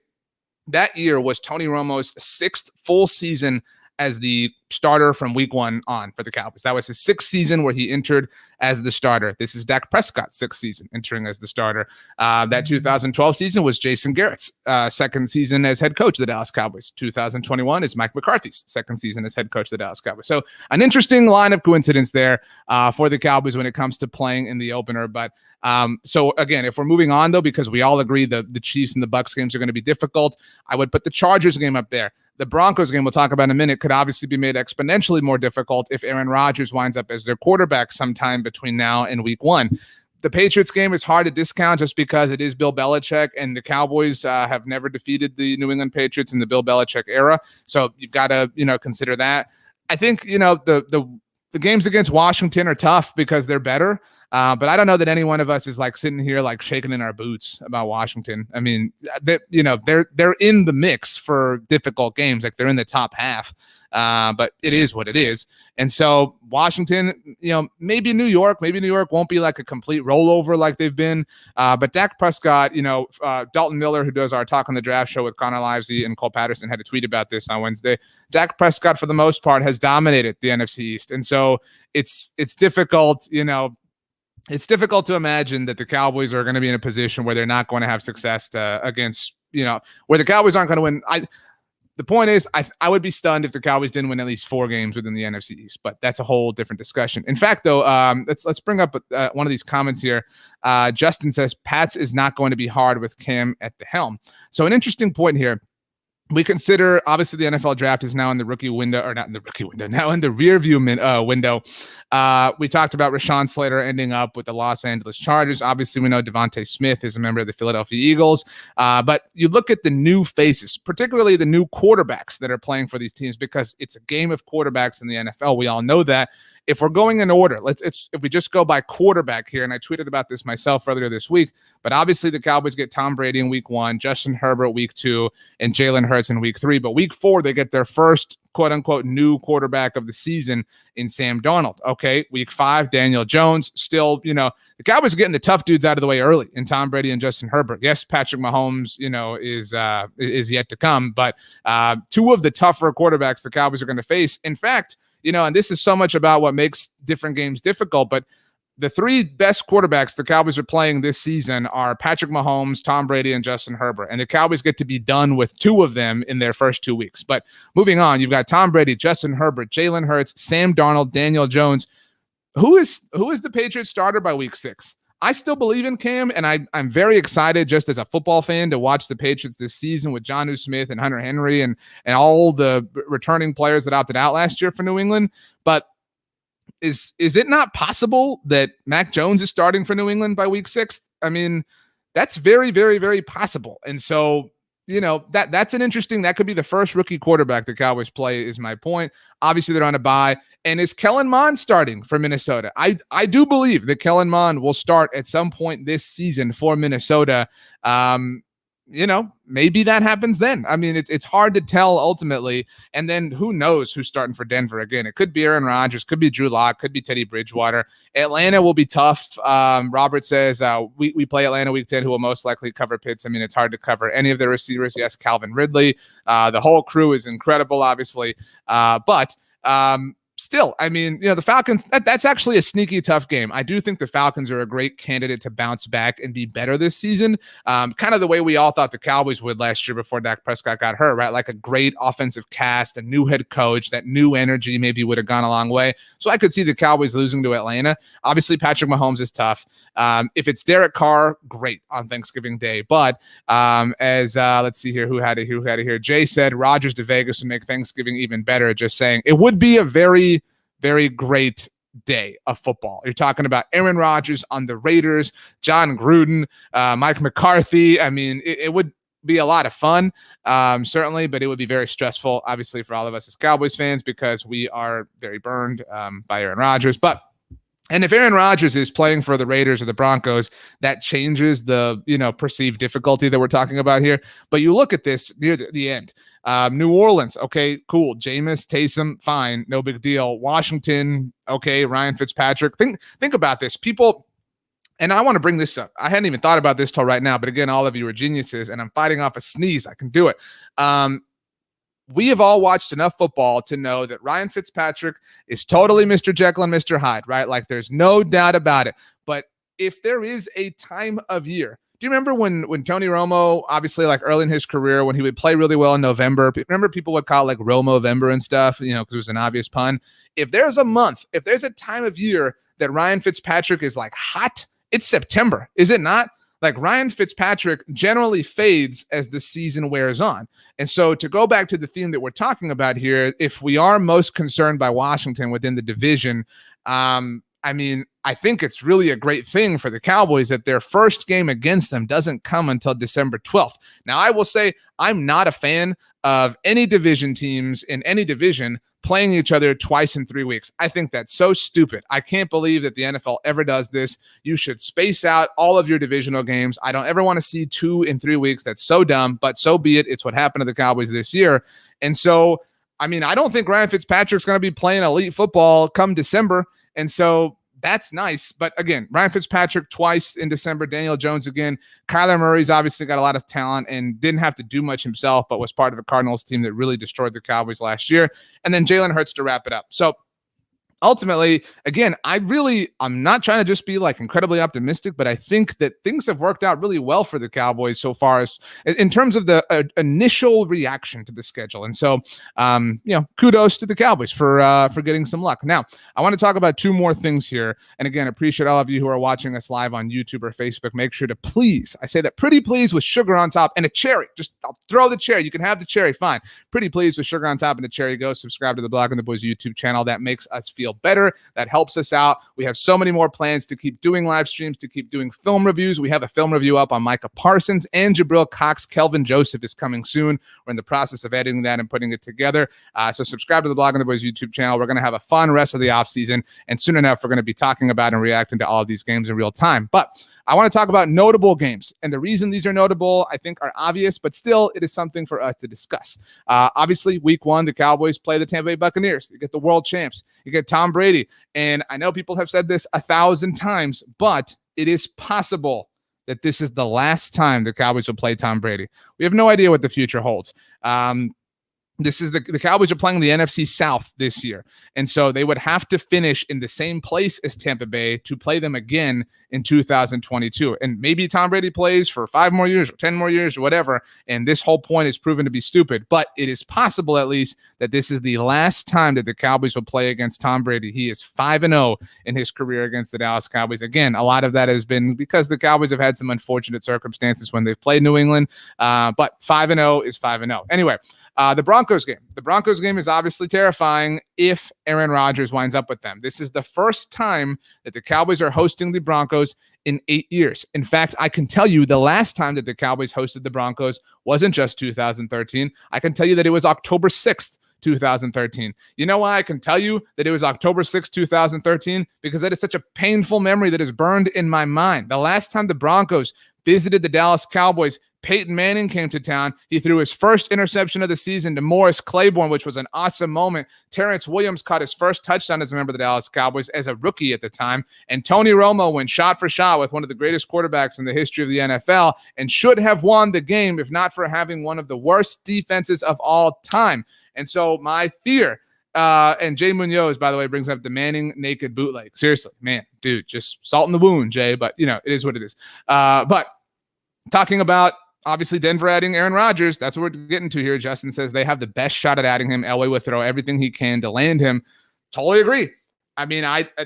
That year was Tony Romo's 6th full season as the starter from week 1 on for the Cowboys. That was his 6th season where he entered as the starter. This is Dak Prescott's 6th season entering as the starter. That 2012 season was Jason Garrett's 2nd season as head coach of the Dallas Cowboys. 2021 is Mike McCarthy's 2nd season as head coach of the Dallas Cowboys. So an interesting line of coincidence there for the Cowboys when it comes to playing in the opener. But so again, if we're moving on though, because we all agree the Chiefs and the Bucs games are going to be difficult, I would put the Chargers game up there. The Broncos game we'll talk about in a minute could obviously be made exponentially more difficult if Aaron Rodgers winds up as their quarterback sometime between now and week 1. The Patriots game is hard to discount just because it is Bill Belichick, and the Cowboys have never defeated the New England Patriots in the Bill Belichick era. So you've got to, consider that. I think, the games against Washington are tough because they're better. But I don't know that any one of us is like sitting here like shaking in our boots about Washington. I mean, they're in the mix for difficult games. Like they're in the top half. But it is what it is. And so Washington, maybe New York won't be like a complete rollover like they've been. But Dak Prescott, Dalton Miller, who does our Talk on the Draft show with Connor Livesay and Cole Patterson, had a tweet about this on Wednesday. Dak Prescott, for the most part, has dominated the NFC East. And so it's difficult, it's difficult to imagine that the Cowboys are going to be in a position where they're not going to have success against, where the Cowboys aren't going to win. the point is, I would be stunned if the Cowboys didn't win at least 4 games within the NFC East, but that's a whole different discussion. In fact, though, let's bring up one of these comments here. Justin says, Pats is not going to be hard with Cam at the helm. So an interesting point here. We consider, obviously, the NFL draft is now in the rookie window, or not in the rookie window, now in the rear view window. We talked about Rashawn Slater ending up with the Los Angeles Chargers. Obviously, we know Devontae Smith is a member of the Philadelphia Eagles. But you look at the new faces, particularly the new quarterbacks that are playing for these teams, because it's a game of quarterbacks in the NFL. We all know that. If we're going in order, if we just go by quarterback here, and I tweeted about this myself earlier this week, but obviously the Cowboys get Tom Brady in week 1, Justin Herbert week 2, and Jalen Hurts in week 3. But week 4, they get their first quote-unquote new quarterback of the season in Sam Darnold. Okay, week 5, Daniel Jones. Still, the Cowboys are getting the tough dudes out of the way early in Tom Brady and Justin Herbert. Yes, Patrick Mahomes, is yet to come, but 2 of the tougher quarterbacks the Cowboys are going to face. In fact, and this is so much about what makes different games difficult, but the 3 best quarterbacks the Cowboys are playing this season are Patrick Mahomes, Tom Brady, and Justin Herbert. And the Cowboys get to be done with 2 of them in their first 2 weeks. But moving on, you've got Tom Brady, Justin Herbert, Jalen Hurts, Sam Darnold, Daniel Jones. Who is the Patriots starter by week 6? I still believe in Cam, and I'm very excited just as a football fan to watch the Patriots this season with Jonnu Smith and Hunter Henry and all the returning players that opted out last year for New England. But is it not possible that Mac Jones is starting for New England by week 6? I mean, that's very, very, very possible. And so, that's an interesting, that could be the first rookie quarterback the Cowboys play, is my point. Obviously, they're on a bye. And is Kellen Mond starting for Minnesota? I do believe that Kellen Mond will start at some point this season for Minnesota. Maybe that happens then. I mean, it's hard to tell ultimately. And then who knows who's starting for Denver again? It could be Aaron Rodgers, could be Drew Lock, could be Teddy Bridgewater. Atlanta will be tough. Robert says we play Atlanta week 10, who will most likely cover Pitts. I mean, it's hard to cover any of their receivers. Yes, Calvin Ridley. The whole crew is incredible, obviously. But still, I mean, the Falcons, that's actually a sneaky tough game. I do think the Falcons are a great candidate to bounce back and be better this season. Kind of the way we all thought the Cowboys would last year before Dak Prescott got hurt, right? Like a great offensive cast, a new head coach, that new energy maybe would have gone a long way. So I could see the Cowboys losing to Atlanta. Obviously, Patrick Mahomes is tough. If it's Derek Carr, great on Thanksgiving Day. But let's see here, who had it here. Jay said Rodgers to Vegas would make Thanksgiving even better. Just saying, it would be a very, very great day of football. You're talking about Aaron Rodgers on the Raiders, John Gruden, Mike McCarthy. I mean, it would be a lot of fun, certainly, but it would be very stressful, obviously, for all of us as Cowboys fans, because we are very burned by Aaron Rodgers. And if Aaron Rodgers is playing for the Raiders or the Broncos, that changes the, perceived difficulty that we're talking about here. But you look at this near the end. New Orleans, okay, cool. Jameis, Taysom, fine, no big deal. Washington, okay. Ryan Fitzpatrick. Think about this. People, and I want to bring this up. I hadn't even thought about this till right now, but again, all of you are geniuses, and I'm fighting off a sneeze. I can do it. We have all watched enough football to know that Ryan Fitzpatrick is totally Mr. Jekyll and Mr. Hyde, right? Like, there's no doubt about it. But if there is a time of year, do you remember when Tony Romo, obviously, like early in his career, when he would play really well in November, remember people would call it like Romo-vember and stuff, because it was an obvious pun. If there's a month, if there's a time of year that Ryan Fitzpatrick is like hot, it's September, is it not? Like, Ryan Fitzpatrick generally fades as the season wears on. And so to go back to the theme that we're talking about here, if we are most concerned by Washington within the division, I mean, I think it's really a great thing for the Cowboys that their first game against them doesn't come until December 12th. Now, I will say I'm not a fan of any division teams in any division playing each other twice in 3 weeks. I think that's so stupid. I can't believe that the NFL ever does this. You should space out all of your divisional games. I don't ever want to see 2 in 3 weeks. That's so dumb, but so be it. It's what happened to the Cowboys this year. And so, I mean, I don't think Ryan Fitzpatrick's going to be playing elite football come December. And so that's nice. But again, Ryan Fitzpatrick twice in December, Daniel Jones again. Kyler Murray's obviously got a lot of talent and didn't have to do much himself, but was part of a Cardinals team that really destroyed the Cowboys last year. And then Jalen Hurts to wrap it up. So ultimately, again, I'm not trying to just be like incredibly optimistic, but I think that things have worked out really well for the Cowboys so far as in terms of the initial reaction to the schedule. And so, kudos to the Cowboys for getting some luck. Now, I want to talk about two more things here. And again, appreciate all of you who are watching us live on YouTube or Facebook. Make sure to please, I say that pretty please with sugar on top and a cherry. Just I'll throw the cherry. You can have the cherry, fine. Pretty please with sugar on top and a cherry. Go subscribe to the Blogging the Boys YouTube channel. That makes us feel better. That helps us out. We have so many more plans to keep doing live streams, to keep doing film reviews. We have a film review up on Micah Parsons and Jabril Cox. Kelvin Joseph is coming soon. We're in the process of editing that and putting it together. So subscribe to the Blogging the Boys YouTube channel. We're going to have a fun rest of the offseason. And soon enough, we're going to be talking about and reacting to all of these games in real time. But I want to talk about notable games. And the reason these are notable, I think, are obvious, but still, it is something for us to discuss. Obviously, week one, the Cowboys play the Tampa Bay Buccaneers. You get the world champs. You get Tom Brady. And I know people have said this 1,000 times, but it is possible that this is the last time the Cowboys will play Tom Brady. We have no idea what the future holds. This is the Cowboys are playing the NFC South this year. And so they would have to finish in the same place as Tampa Bay to play them again in 2022. And maybe Tom Brady plays for 5 more years or 10 more years or whatever. And this whole point is proven to be stupid. But it is possible, at least, that this is the last time that the Cowboys will play against Tom Brady. He is 5-0 in his career against the Dallas Cowboys. Again, a lot of that has been because the Cowboys have had some unfortunate circumstances when they've played New England. But 5-0 is 5-0. Anyway, the Broncos game. The Broncos game is obviously terrifying if Aaron Rodgers winds up with them. This is the first time that the Cowboys are hosting the Broncos in 8 years. In fact, I can tell you the last time that the Cowboys hosted the Broncos wasn't just 2013. I can tell you that it was October 6th, 2013. You know why I can tell you that it was October 6th, 2013? Because that is such a painful memory that is burned in my mind. The last time the Broncos visited the Dallas Cowboys, Peyton Manning came to town. He threw his first interception of the season to Morris Claiborne, which was an awesome moment. Terrence Williams caught his first touchdown as a member of the Dallas Cowboys as a rookie at the time. And Tony Romo went shot for shot with one of the greatest quarterbacks in the history of the NFL and should have won the game if not for having one of the worst defenses of all time. And so my fear, and Jay Munoz, by the way, brings up the Manning naked bootleg. Seriously, man, dude, just salt in the wound, Jay. But, it is what it is. But talking about, obviously, Denver adding Aaron Rodgers. That's what we're getting to here. Justin says they have the best shot at adding him. Elway will throw everything he can to land him. Totally agree. I mean,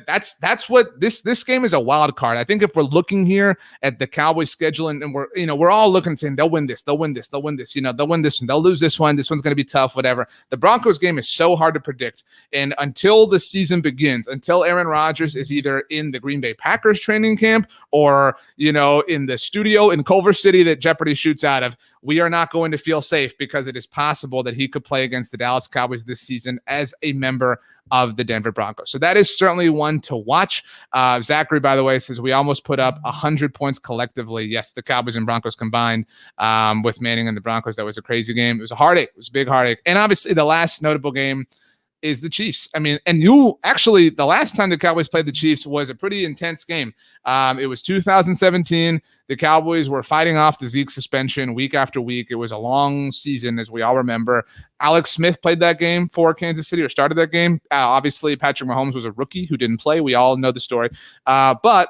that's what this game is, a wild card. I think if we're looking here at the Cowboys schedule and we're all looking and saying they'll win this, they'll win this, they'll win this, they'll win this one, they'll lose this one, this one's going to be tough, whatever. The Broncos game is so hard to predict. And until the season begins, until Aaron Rodgers is either in the Green Bay Packers training camp or, in the studio in Culver City that Jeopardy shoots out of, we are not going to feel safe because it is possible that he could play against the Dallas Cowboys this season as a member of the Denver Broncos. So that is certainly one to watch. Zachary, by the way, says we almost put up 100 points collectively. Yes, the Cowboys and Broncos combined with Manning and the Broncos. That was a crazy game. It was a heartache. It was a big heartache. And obviously the last notable game is the Chiefs. I mean, and the last time the Cowboys played the Chiefs was a pretty intense game. It was 2017. The Cowboys were fighting off the Zeke suspension week after week. It was a long season, as we all remember. Alex Smith played that game for Kansas City, or started that game. Obviously, Patrick Mahomes was a rookie who didn't play. We all know the story. But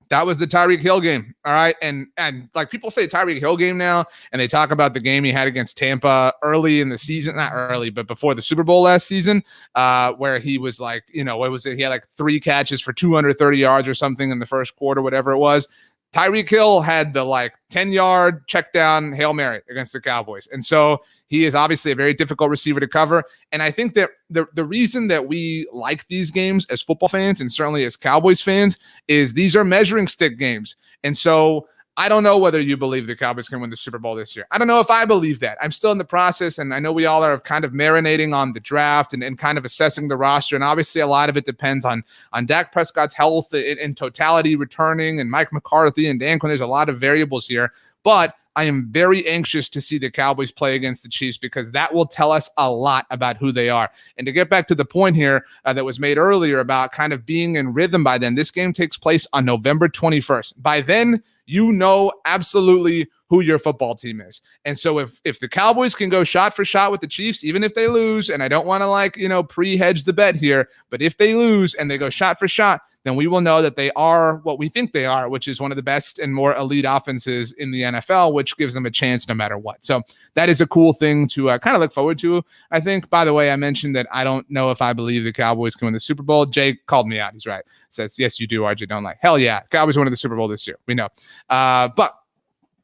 that was the Tyreek Hill game, all right? And like people say Tyreek Hill game now, and they talk about the game he had against Tampa early in the season, not early, but before the Super Bowl last season, where he was like, what was it? He had like 3 catches for 230 yards or something in the first quarter, whatever it was. Tyreek Hill had the 10-yard check down Hail Mary against the Cowboys. And so he is obviously a very difficult receiver to cover. And I think that the reason that we like these games as football fans and certainly as Cowboys fans is these are measuring stick games. And so I don't know whether you believe the Cowboys can win the Super Bowl this year. I don't know if I believe that. I'm still in the process, and I know we all are kind of marinating on the draft and kind of assessing the roster. And obviously a lot of it depends on Dak Prescott's health in totality returning, and Mike McCarthy and Dan Quinn. There's a lot of variables here. But I am very anxious to see the Cowboys play against the Chiefs because that will tell us a lot about who they are. And to get back to the point here that was made earlier about kind of being in rhythm by then, this game takes place on November 21st. By then, you know absolutely who your football team is. And so if the Cowboys can go shot for shot with the Chiefs, even if they lose, and I don't want to pre-hedge the bet here, but if they lose and they go shot for shot, then we will know that they are what we think they are, which is one of the best and more elite offenses in the NFL, which gives them a chance no matter what. So that is a cool thing to kind of look forward to, I think. By the way, I mentioned that I don't know if I believe the Cowboys can win the Super Bowl. Jay called me out. He's right. Says, yes, you do, RJ. Don't lie. Hell yeah. Cowboys won the Super Bowl this year. We know. But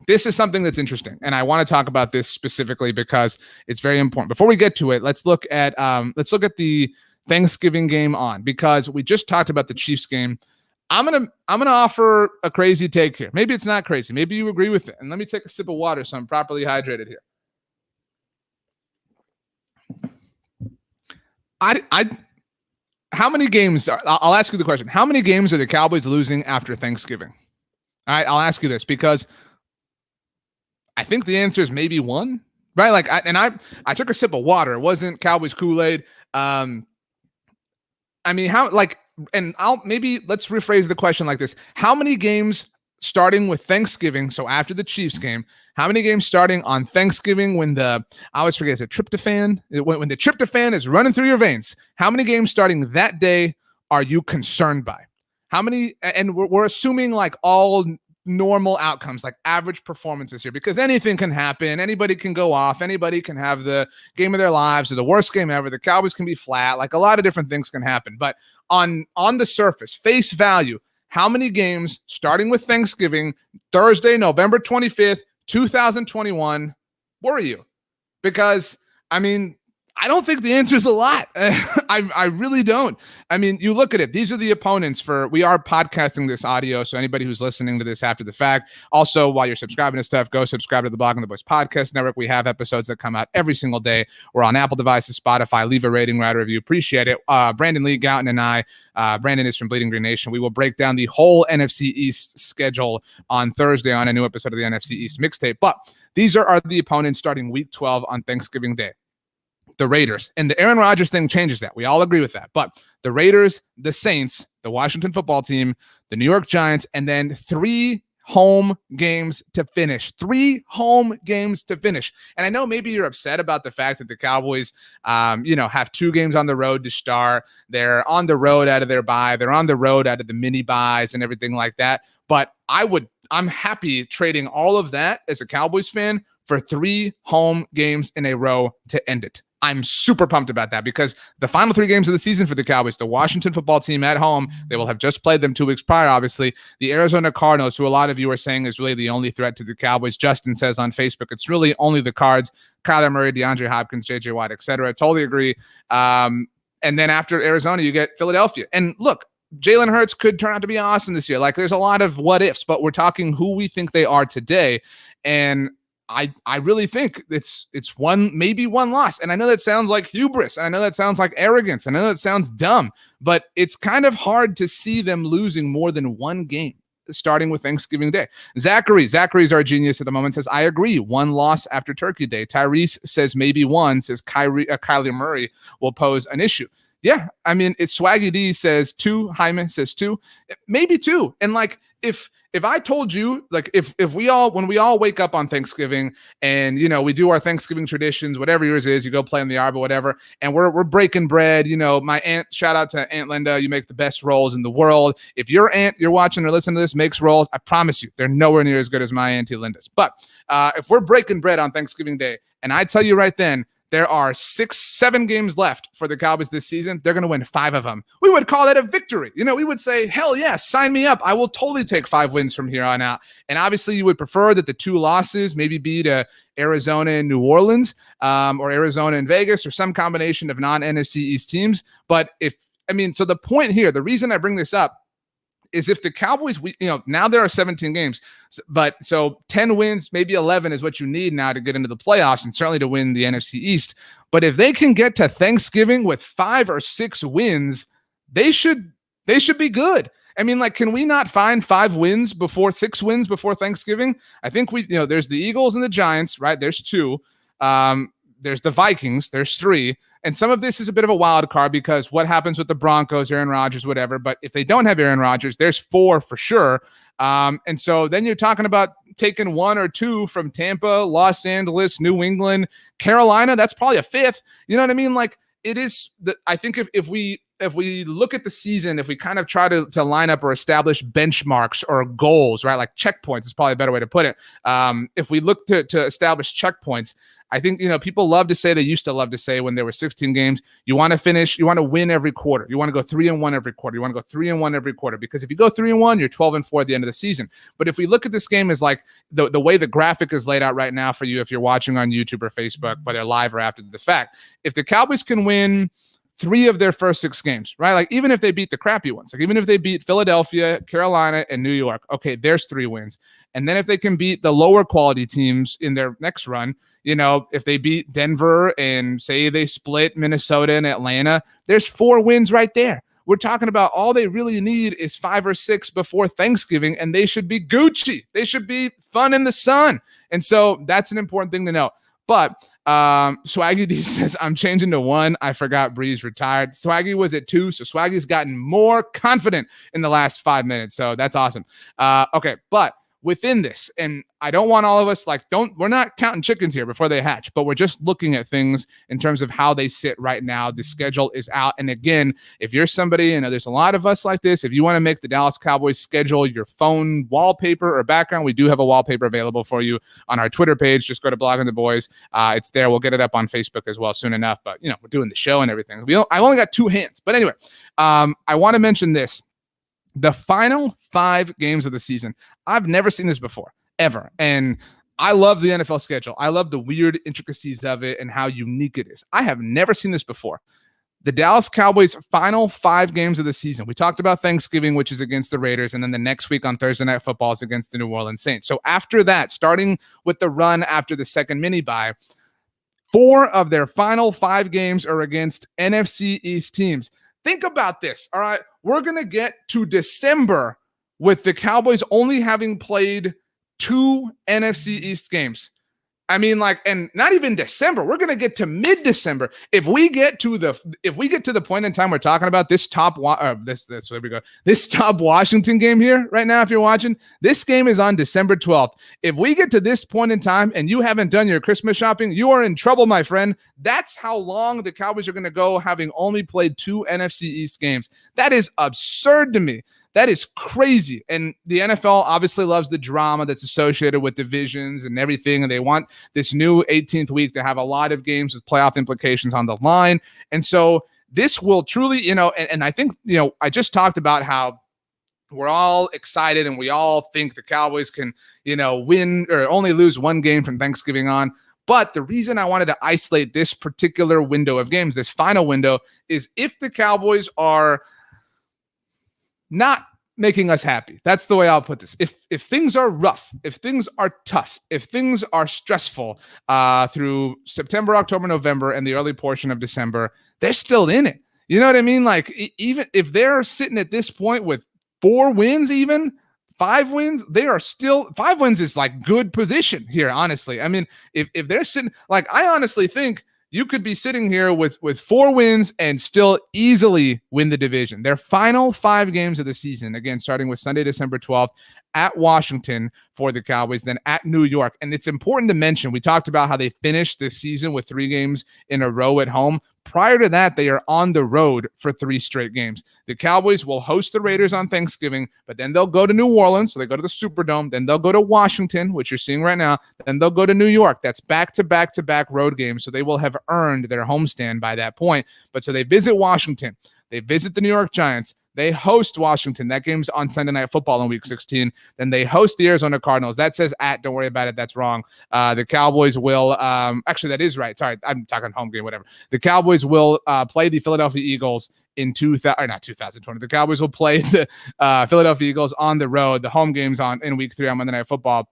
this is something that's interesting, and I want to talk about this specifically because it's very important. Before we get to it, let's look at the Thanksgiving game on, because we just talked about the Chiefs game. I'm gonna offer a crazy take here. Maybe it's not crazy. Maybe you agree with it. And let me take a sip of water so I'm properly hydrated here. How many games? I'll ask you the question. How many games are the Cowboys losing after Thanksgiving? All right, I'll ask you this because I think the answer is maybe one. Right? Like, I took a sip of water. It wasn't Cowboys Kool-Aid. I mean, let's rephrase the question like this. How many games starting with Thanksgiving, so after the Chiefs game, how many games starting on Thanksgiving when I always forget, is it tryptophan? When the tryptophan is running through your veins, how many games starting that day are you concerned by? How many, and we're assuming like all normal outcomes, like average performances here, because anything can happen. Anybody can go off. Anybody can have the game of their lives or the worst game ever. The Cowboys can be flat. Like a lot of different things can happen. But on the surface, face value, how many games starting with Thanksgiving, Thursday, November 25th, 2021, worry you? Because, I mean, I don't think the answer is a lot. I really don't. I mean, you look at it. These are the opponents we are podcasting this audio. So anybody who's listening to this after the fact, also while you're subscribing to stuff, go subscribe to the Blogging the Boys podcast network. We have episodes that come out every single day. We're on Apple devices, Spotify. Leave a rating, write a review. Appreciate it. Brandon Lee, Gouton, and I, Brandon is from Bleeding Green Nation. We will break down the whole NFC East schedule on Thursday on a new episode of the NFC East mixtape. But these are the opponents starting week 12 on Thanksgiving Day. The Raiders. And the Aaron Rodgers thing changes that. We all agree with that. But the Raiders, the Saints, the Washington football team, the New York Giants, and then 3 home games to finish. 3 home games to finish. And I know maybe you're upset about the fact that the Cowboys, have 2 games on the road to start. They're on the road out of their bye. They're on the road out of the mini buys and everything like that. But I'm happy trading all of that as a Cowboys fan for 3 home games in a row to end it. I'm super pumped about that because the final 3 games of the season for the Cowboys, the Washington football team at home, they will have just played them 2 weeks prior, obviously. The Arizona Cardinals, who a lot of you are saying is really the only threat to the Cowboys. Justin says on Facebook, it's really only the Cards, Kyler Murray, DeAndre Hopkins, J.J. Watt, etc. Totally agree. And then after Arizona, you get Philadelphia. And look, Jalen Hurts could turn out to be awesome this year. Like, there's a lot of what ifs, but we're talking who we think they are today. And I really think it's maybe one loss. And I know that sounds like hubris. And I know that sounds like arrogance. And I know that sounds dumb, but it's kind of hard to see them losing more than 1 game starting with Thanksgiving Day. Zachary's our genius at the moment, says, I agree. 1 loss after Turkey Day. Tyrese says maybe 1, says Kyler Murray will pose an issue. Yeah, I mean, it's Swaggy D says 2. Jaime says 2. Maybe 2. And like, if I told you, like, when we all wake up on Thanksgiving and, we do our Thanksgiving traditions, whatever yours is, you go play in the yard or whatever, and we're breaking bread, my aunt, shout out to Aunt Linda, you make the best rolls in the world. If your aunt you're watching or listening to this makes rolls, I promise you, they're nowhere near as good as my Auntie Linda's. But if we're breaking bread on Thanksgiving Day, and I tell you right then, there are 6-7 games left for the Cowboys this season. They're going to win 5 of them. We would call that a victory. We would say, hell yeah, sign me up. I will totally take 5 wins from here on out. And obviously you would prefer that the 2 losses maybe be to Arizona and New Orleans, or Arizona and Vegas, or some combination of non-NFC East teams. But so the point here, the reason I bring this up is if the Cowboys, now there are 17 games, but so 10 wins, maybe 11 is what you need now to get into the playoffs and certainly to win the NFC East. But if they can get to Thanksgiving with 5 or 6 wins, they should be good. I mean, like, can we not find 6 wins before Thanksgiving? I think there's the Eagles and the Giants, right? There's 2. There's the Vikings. There's 3. And some of this is a bit of a wild card because what happens with the Broncos, Aaron Rodgers, whatever. But if they don't have Aaron Rodgers, there's 4 for sure. And so then you're talking about taking 1 or 2 from Tampa, Los Angeles, New England, Carolina. That's probably a 5th. You know what I mean? Like it is. I think if we look at the season, if we kind of try to line up or establish benchmarks or goals, right? Like checkpoints is probably a better way to put it. If we look to establish checkpoints, I think, people love to say, they used to love to say when there were 16 games, you want to win every quarter. You want to go 3-1 every quarter. You want to go 3-1 every quarter, because if you go 3-1, you're 12-4 at the end of the season. But if we look at this game as like the way the graphic is laid out right now for you, if you're watching on YouTube or Facebook, whether live or after the fact, if the Cowboys can win 3 of their first 6 games, right? Like even if they beat the crappy ones, like even if they beat Philadelphia, Carolina, and New York, okay, there's 3 wins. And then if they can beat the lower quality teams in their next run, if they beat Denver and say they split Minnesota and Atlanta, there's 4 wins right there. We're talking about all they really need is 5 or 6 before Thanksgiving, and they should be Gucci. They should be fun in the sun. And so that's an important thing to know. But Swaggy D says, I'm changing to 1. I forgot Breeze retired. Swaggy was at 2, so Swaggy's gotten more confident in the last 5 minutes. So that's awesome. Okay, but within this, and I don't want all of us we're not counting chickens here before they hatch, but we're just looking at things in terms of how they sit right now. The schedule is out. And again, if you're somebody, there's a lot of us like this, if you want to make the Dallas Cowboys schedule your phone wallpaper or background, we do have a wallpaper available for you on our Twitter page. Just go to Blogging the Boys. It's there. We'll get it up on Facebook as well soon enough, but we're doing the show and everything. I only got 2 hands, but anyway, I want to mention this. The final 5 games of the season. I've never seen this before, ever. And I love the NFL schedule. I love the weird intricacies of it and how unique it is. I have never seen this before. The Dallas Cowboys' final 5 games of the season. We talked about Thanksgiving, which is against the Raiders, and then the next week on Thursday Night Football is against the New Orleans Saints. So after that, starting with the run after the second mini-bye, 4 of their final 5 games are against NFC East teams. Think about this, all right? We're going to get to December with the Cowboys only having played 2 NFC East games. And not even December. We're going to get to mid-December. If we get to the point in time we're talking about this top Washington game here right now, if you're watching, this game is on December 12th. If we get to this point in time and you haven't done your Christmas shopping, you are in trouble, my friend. That's how long the Cowboys are going to go, having only played 2 NFC East games. That is absurd to me. That is crazy. And the NFL obviously loves the drama that's associated with divisions and everything. And they want this new 18th week to have a lot of games with playoff implications on the line. And so this will truly, and I think, I just talked about how we're all excited and we all think the Cowboys can, win or only lose 1 game from Thanksgiving on. But the reason I wanted to isolate this particular window of games, this final window, is if the Cowboys are not making us happy. That's the way I'll put this. If things are rough, if things are tough, if things are stressful through September, October, November, and the early portion of December, they're still in it. You know what I mean? Like even if they're sitting at this point with 4 wins, even 5 wins, they are still 5 wins is like good position here, honestly. If they're sitting, like I honestly think you could be sitting here with 4 wins and still easily win the division. Their final 5 games of the season, again, starting with Sunday, December 12th, at Washington for the Cowboys, then at New York. And it's important to mention, we talked about how they finished this season with 3 games in a row at home. Prior to that, they are on the road for 3 straight games. The Cowboys will host the Raiders on Thanksgiving, but then they'll go to New Orleans, so they go to the Superdome. Then they'll go to Washington, which you're seeing right now. Then they'll go to New York. That's back-to-back-to-back road games, so they will have earned their homestand by that point. But so they visit Washington. They visit the New York Giants. They host Washington. That game's on Sunday Night Football in Week 16. Then they host the Arizona Cardinals. That says at. Don't worry about it. That's wrong. The Cowboys will actually, that is right. Sorry, I'm talking home game, whatever. The Cowboys will play the Philadelphia Eagles in not 2020. The Cowboys will play the Philadelphia Eagles on the road. The home game's in Week 3 on Monday Night Football.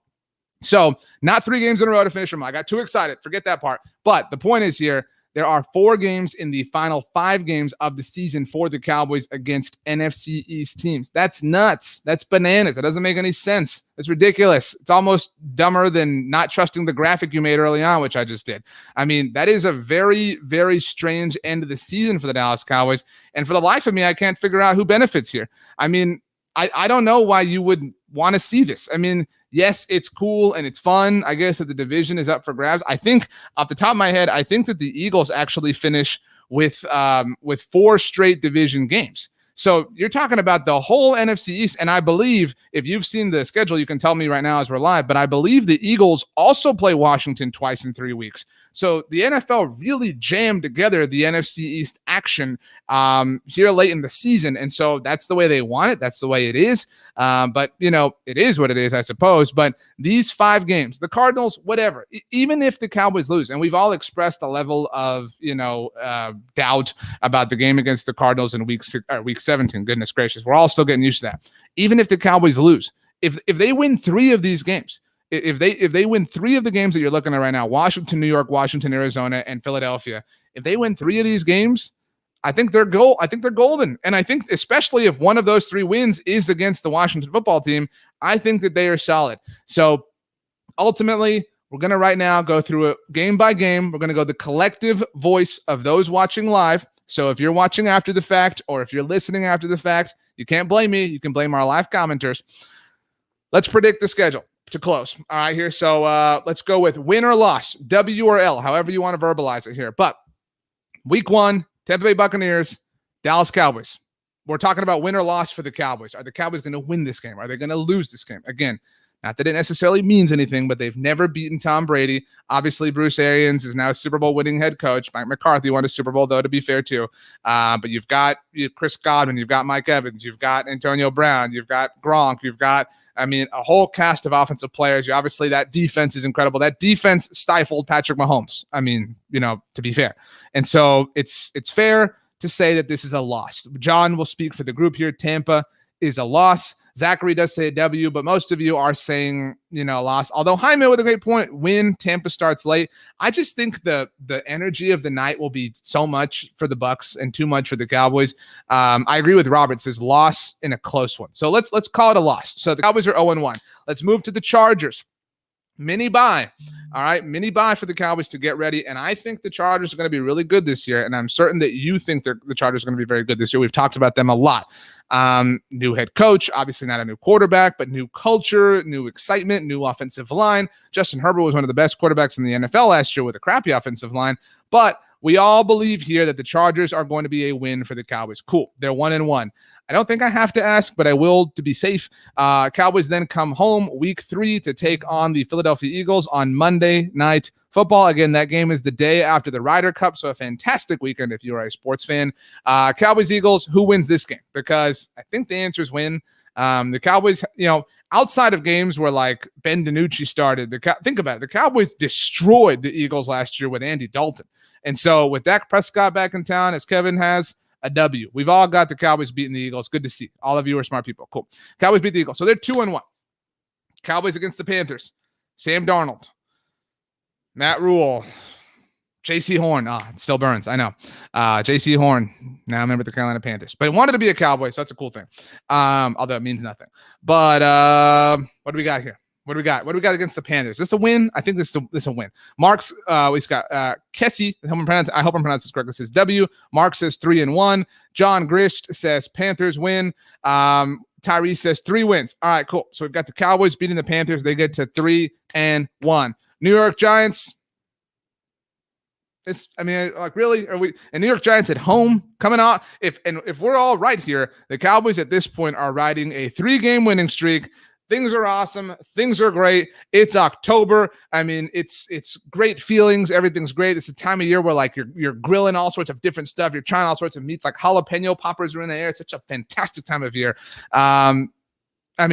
So not 3 games in a row to finish them. I got too excited. Forget that part. But the point is here, There are 4 games in the final 5 games of the season for the Cowboys against NFC East teams. That's nuts. That's bananas. That doesn't make any sense. It's ridiculous. It's almost dumber than not trusting the graphic you made early on, which I just did. I mean, that is a very, very strange end of the season for the Dallas Cowboys. And for the life of me, I can't figure out who benefits here. I mean, I don't know why you would want to see this. I mean, yes, it's cool and it's fun. I guess that the division is up for grabs. I think off the top of my head, I think that the Eagles actually finish with 4 straight division games. So you're talking about the whole NFC East. And I believe if you've seen the schedule, you can tell me right now as we're live, but I believe the Eagles also play Washington twice in 3 weeks. So the NFL really jammed together the NFC East action here late in the season. And so that's the way they want it. That's the way it is. But, you know, it is what it is, I suppose. But these 5 games, the Cardinals, whatever, even if the Cowboys lose, and we've all expressed a level of, doubt about the game against the Cardinals in week 17, goodness gracious, we're all still getting used to that. Even if the Cowboys lose, if they win 3 of these games, if they win 3 of the games that you're looking at right now, Washington, New York, Washington, Arizona, and Philadelphia, if they win 3 of these games, I think they're golden. And I think especially if one of those 3 wins is against the Washington football team, I think that they are solid. So ultimately, we're going to right now go through it game by game. We're going to go the collective voice of those watching live. So if you're watching after the fact, or if you're listening after the fact, you can't blame me. You can blame our live commenters. Let's predict the schedule to close. All right, here. So let's go with win or loss, W or L, however you want to verbalize it here. But week 1, Tampa Bay Buccaneers, Dallas Cowboys. We're talking about win or loss for the Cowboys. Are the Cowboys going to win this game? Are they going to lose this game? Again, not that it necessarily means anything, but they've never beaten Tom Brady. Obviously, Bruce Arians is now a Super Bowl winning head coach. Mike McCarthy won a Super Bowl, though, to be fair, too. But you've got Chris Godwin, you've got Mike Evans, you've got Antonio Brown, you've got Gronk, you've got, a whole cast of offensive players. Obviously, that defense is incredible. That defense stifled Patrick Mahomes. To be fair. And so it's fair to say that this is a loss. John will speak for the group here. Tampa is a loss. Zachary does say a W, but most of you are saying, loss. Although Jaime with a great point, win, Tampa starts late. I just think the energy of the night will be so much for the Bucs and too much for the Cowboys. I agree with Robert, says loss in a close one. So let's call it a loss. So the Cowboys are 0-1. Let's move to the Chargers. Mini bye. All right, mini bye for the Cowboys to get ready. And I think the Chargers are going to be really good this year. And I'm certain that you think the Chargers are going to be very good this year. We've talked about them a lot. New head coach, obviously not a new quarterback, but new culture, new excitement, new offensive line. Justin Herbert was one of the best quarterbacks in the NFL last year with a crappy offensive line. But we all believe here that the Chargers are going to be a win for the Cowboys. Cool. They're 1-1. I don't think I have to ask, but I will to be safe. Cowboys then come home week 3 to take on the Philadelphia Eagles on Monday Night Football. Again, that game is the day after the Ryder Cup, so a fantastic weekend if you are a sports fan. Cowboys-Eagles, who wins this game? Because I think the answer is win. The Cowboys, outside of games where like Ben DiNucci started, think about it. The Cowboys destroyed the Eagles last year with Andy Dalton. And so with Dak Prescott back in town, as Kevin has, a W. We've all got the Cowboys beating the Eagles. Good to see. All of you are smart people. Cool. Cowboys beat the Eagles. So they're 2-1. Cowboys against the Panthers. Sam Darnold. Matt Rule. J.C. Horn. It still burns. I know. J.C. Horn. Now I remember the Carolina Panthers. But he wanted to be a Cowboy, so that's a cool thing. Although it means nothing. But what do we got here? What do we got? What do we got against the Panthers? Is this a win? I think this is a win. Mark's, we've got Kessie. I hope I'm pronouncing this correctly. Says W. Mark says 3-1. John Grist says Panthers win. Tyree says 3 wins. All right, cool. So we've got the Cowboys beating the Panthers. They get to 3-1. New York Giants. Really? Are we? And New York Giants at home coming out? If we're all right here, the Cowboys at this point are riding a 3-game winning streak. Things are awesome. Things are great. It's October. It's great feelings. Everything's great. It's the time of year where like you're grilling all sorts of different stuff. You're trying all sorts of meats, like jalapeno poppers are in the air. It's such a fantastic time of year. None of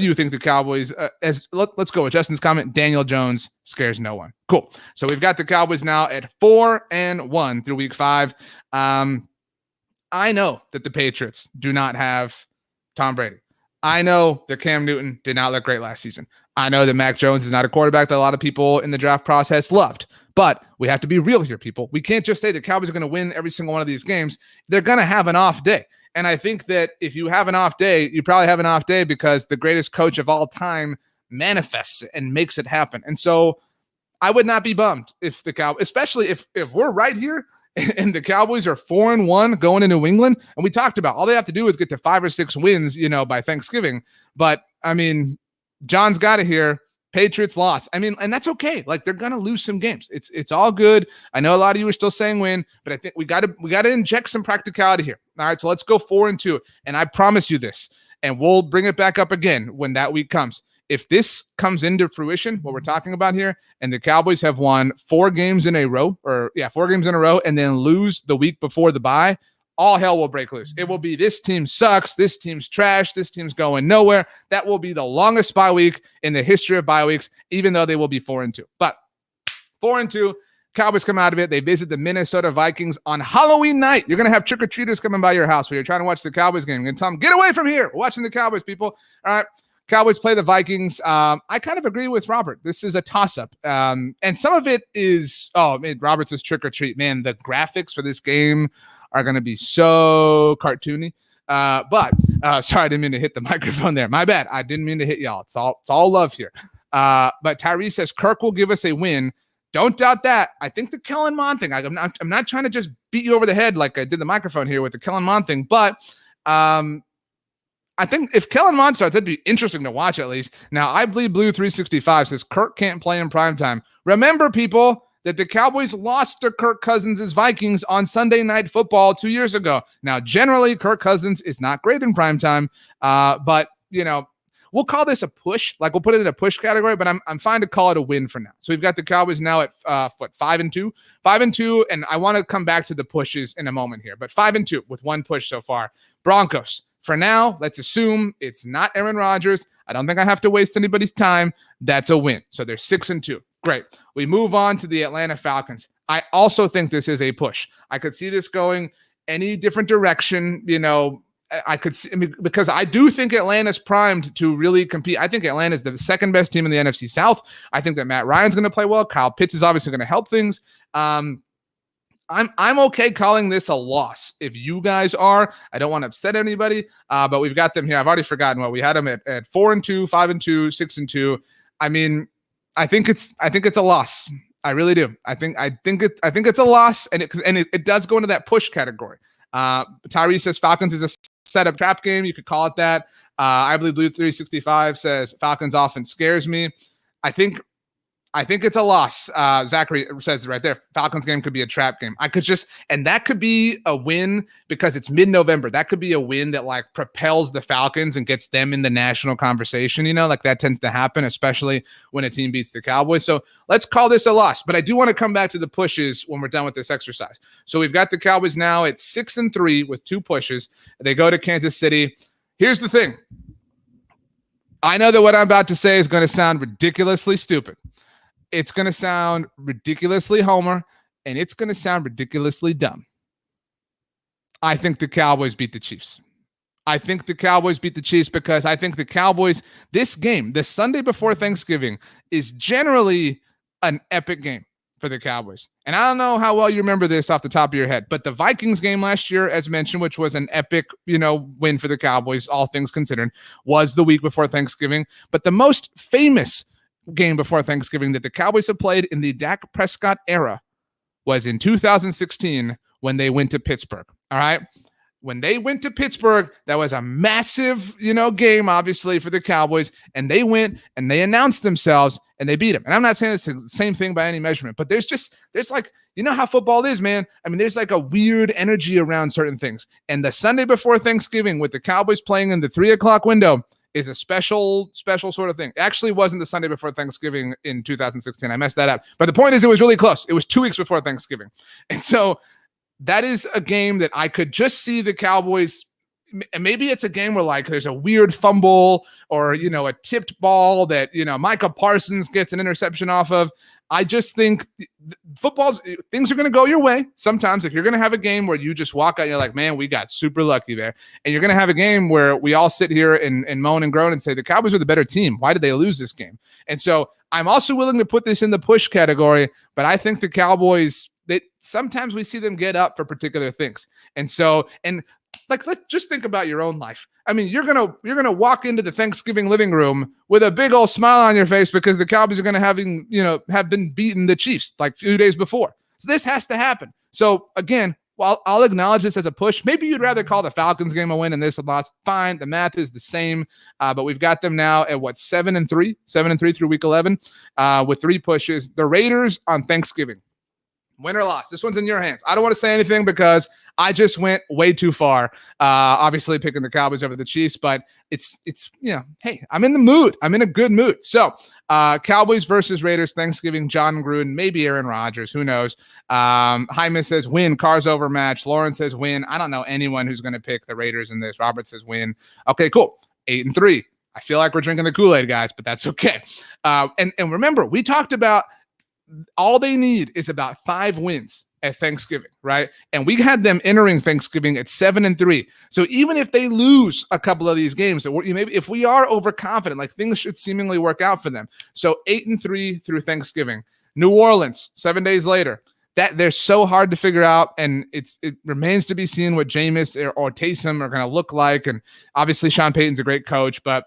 you think the Cowboys, let's go with Justin's comment, Daniel Jones scares no one. Cool. So we've got the Cowboys now at 4-1 through week 5. I know that the Patriots do not have Tom Brady. I know that Cam Newton did not look great last season. I know that Mac Jones is not a quarterback that a lot of people in the draft process loved. But we have to be real here, people. We can't just say the Cowboys are going to win every single one of these games. They're going to have an off day. And I think that if you have an off day, you probably have an off day because the greatest coach of all time manifests and makes it happen. And so I would not be bummed if the Cowboys, especially if we're right here and the Cowboys are 4-1 going to New England. And we talked about all they have to do is get to 5 or 6 wins, by Thanksgiving. But I mean, John's got it here. Patriots lost. I mean, and that's okay. Like, they're gonna lose some games. It's all good. I know a lot of you are still saying win, but I think we gotta inject some practicality here. All right, so let's go 4-2. And I promise you this, and we'll bring it back up again when that week comes. If this comes into fruition, what we're talking about here, and the Cowboys have won 4 games in a row, 4 games in a row, and then lose the week before the bye, all hell will break loose. It will be this team sucks, this team's trash, this team's going nowhere. That will be the longest bye week in the history of bye weeks, even though they will be 4-2. But 4-2, Cowboys come out of it. They visit the Minnesota Vikings on Halloween night. You're going to have trick-or-treaters coming by your house while you're trying to watch the Cowboys game. You're going to tell them, get away from here. We're watching the Cowboys, people. All right. Cowboys play the Vikings. I kind of agree with Robert. This is a toss-up. And some of it is, Robert says trick-or-treat. Man, the graphics for this game are going to be so cartoony. But sorry, I didn't mean to hit the microphone there. My bad. I didn't mean to hit y'all. It's all love here. But Tyree says Kirk will give us a win. Don't doubt that. I think the Kellen Mond thing, I'm not trying to just beat you over the head like I did the microphone here with the Kellen Mond thing, but I think if Kellen Mond starts, that'd be interesting to watch at least. Now, I Bleed Blue 365 says Kirk can't play in primetime. Remember, people, that the Cowboys lost to Kirk Cousins' Vikings on Sunday Night Football 2 years ago. Now, generally, Kirk Cousins is not great in primetime, but, we'll call this a push. Like, we'll put it in a push category, but I'm fine to call it a win for now. So we've got the Cowboys now at 5-2, and I want to come back to the pushes in a moment here. But 5-2 with one push so far. Broncos. For now, let's assume it's not Aaron Rodgers. I don't think I have to waste anybody's time. That's a win. So they're 6-2. Great. We move on to the Atlanta Falcons. I also think this is a push. I could see this going any different direction. I could see, because I do think Atlanta's primed to really compete. I think Atlanta's the second best team in the NFC South. I think that Matt Ryan's going to play well. Kyle Pitts is obviously going to help things. I'm okay calling this a loss. If you guys are, I don't want to upset anybody, but we've got them here. I've already forgotten what we had them at 4-2, 5-2, 6-2. I mean, I think it's a loss. I really do. I think it's a loss, and it does go into that push category. Tyree says Falcons is a setup trap game. You could call it that. I Believe Blue 365 says Falcons offense scares me. I think it's a loss. Zachary says right there, Falcons game could be a trap game. And that could be a win because it's mid-November. That could be a win that like propels the Falcons and gets them in the national conversation. Like that tends to happen, especially when a team beats the Cowboys. So let's call this a loss. But I do want to come back to the pushes when we're done with this exercise. So we've got the Cowboys now at 6-3 with 2 pushes. They go to Kansas City. Here's the thing. I know that what I'm about to say is going to sound ridiculously stupid. It's going to sound ridiculously Homer, and it's going to sound ridiculously dumb. I think the Cowboys beat the Chiefs. I think the Cowboys beat the Chiefs because I think the Cowboys, this game, the Sunday before Thanksgiving, is generally an epic game for the Cowboys. And I don't know how well you remember this off the top of your head, but the Vikings game last year, as mentioned, which was an epic, win for the Cowboys, all things considered, was the week before Thanksgiving. But the most famous game before Thanksgiving that the Cowboys have played in the Dak Prescott era was in 2016 when they went to Pittsburgh. All right. When they went to Pittsburgh, that was a massive, game, obviously, for the Cowboys. And they went and they announced themselves and they beat them. And I'm not saying it's the same thing by any measurement, but there's like, how football is, man. I mean, there's like a weird energy around certain things. And the Sunday before Thanksgiving with the Cowboys playing in the 3:00 window is a special sort of thing. It actually wasn't the Sunday before Thanksgiving in 2016. I messed that up. But the point is, it was really close. It was 2 weeks before Thanksgiving. And so that is a game that I could just see the Cowboys, maybe it's a game where like there's a weird fumble or, a tipped ball that, Micah Parsons gets an interception off of. I just think things are going to go your way. Sometimes if you're going to have a game where you just walk out and you're like, man, we got super lucky there. And you're going to have a game where we all sit here and moan and groan and say the Cowboys are the better team. Why did they lose this game? And so I'm also willing to put this in the push category, but I think the Cowboys, sometimes we see them get up for particular things. And so, like, let's just think about your own life. I mean, you're gonna walk into the Thanksgiving living room with a big old smile on your face because the Cowboys are gonna have been beating the Chiefs like a few days before. So this has to happen. So again, while I'll acknowledge this as a push, maybe you'd rather call the Falcons game a win and this a loss. Fine, the math is the same, but we've got them now at 7-3 through week 11, with 3 pushes. The Raiders on Thanksgiving, win or loss. This one's in your hands. I don't want to say anything because I just went way too far. Obviously picking the Cowboys over the Chiefs, but it's hey, I'm in the mood. I'm in a good mood. So Cowboys versus Raiders, Thanksgiving, John Gruden, maybe Aaron Rodgers, who knows? Jaime says win, cars over match. Lauren says win. I don't know anyone who's going to pick the Raiders in this. Robert says win. Okay, cool. 8-3. I feel like we're drinking the Kool-Aid, guys, but that's okay. And remember, we talked about all they need is about 5 wins at Thanksgiving, right? And we had them entering Thanksgiving at 7-3. So even if they lose a couple of these games, maybe if we are overconfident, like things should seemingly work out for them. So 8-3 through Thanksgiving. New Orleans, 7 days later. That they're so hard to figure out, and it remains to be seen what Jameis or Taysom are going to look like. And obviously, Sean Payton's a great coach, but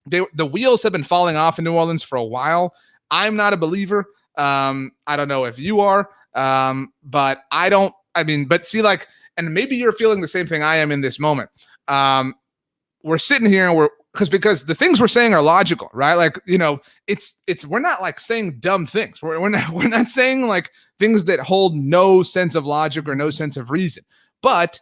the wheels have been falling off in New Orleans for a while. I'm not a believer. I don't know if you are. But and maybe you're feeling the same thing I am in this moment. We're sitting here and because the things we're saying are logical, right? Like, we're not like saying dumb things. We're not saying like things that hold no sense of logic or no sense of reason, but,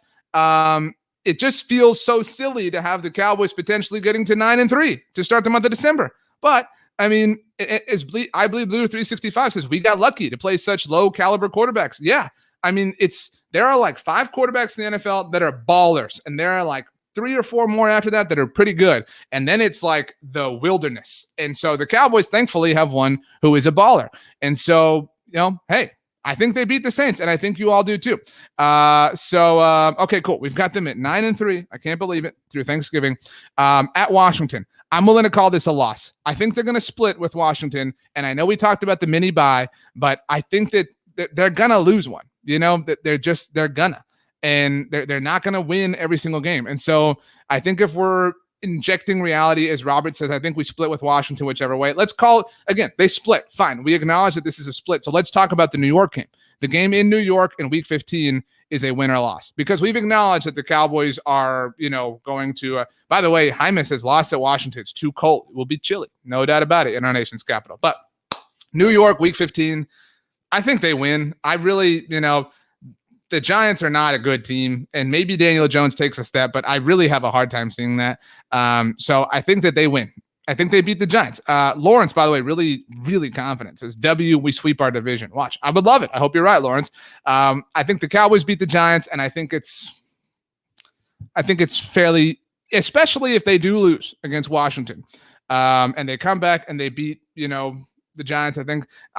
it just feels so silly to have the Cowboys potentially getting to 9-3 to start the month of December. But I mean, I believe Blue 365 says we got lucky to play such low caliber quarterbacks. Yeah. I mean, there are like 5 quarterbacks in the NFL that are ballers, and there are like 3 or 4 more after that are pretty good. And then it's like the wilderness. And so the Cowboys thankfully have one who is a baller. And so, hey, I think they beat the Saints, and I think you all do too. Okay, cool. We've got them at 9-3. I can't believe it, through Thanksgiving. At Washington, I'm willing to call this a loss. I think they're going to split with Washington, and I know we talked about the mini bye, but I think that they're going to lose one. They're gonna, and they're not going to win every single game. And so I think if we're injecting reality, as Robert says, I think we split with Washington, whichever way. Let's call it, again, they split. Fine. We acknowledge that this is a split. So let's talk about the New York game. The game in New York in week 15 is a win or loss, because we've acknowledged that the Cowboys are, going to, by the way, Jaime says lost at Washington. It's too cold. It will be chilly. No doubt about it in our nation's capital. But New York, week 15, I think they win. I really, the Giants are not a good team, and maybe Daniel Jones takes a step, but I really have a hard time seeing that. So I think that they win. I think they beat the Giants. Lawrence, by the way, really, really confident. Says, W, we sweep our division. Watch. I would love it. I hope you're right, Lawrence. I think the Cowboys beat the Giants, and I think it's fairly, especially if they do lose against Washington. And they come back and they beat, the Giants. I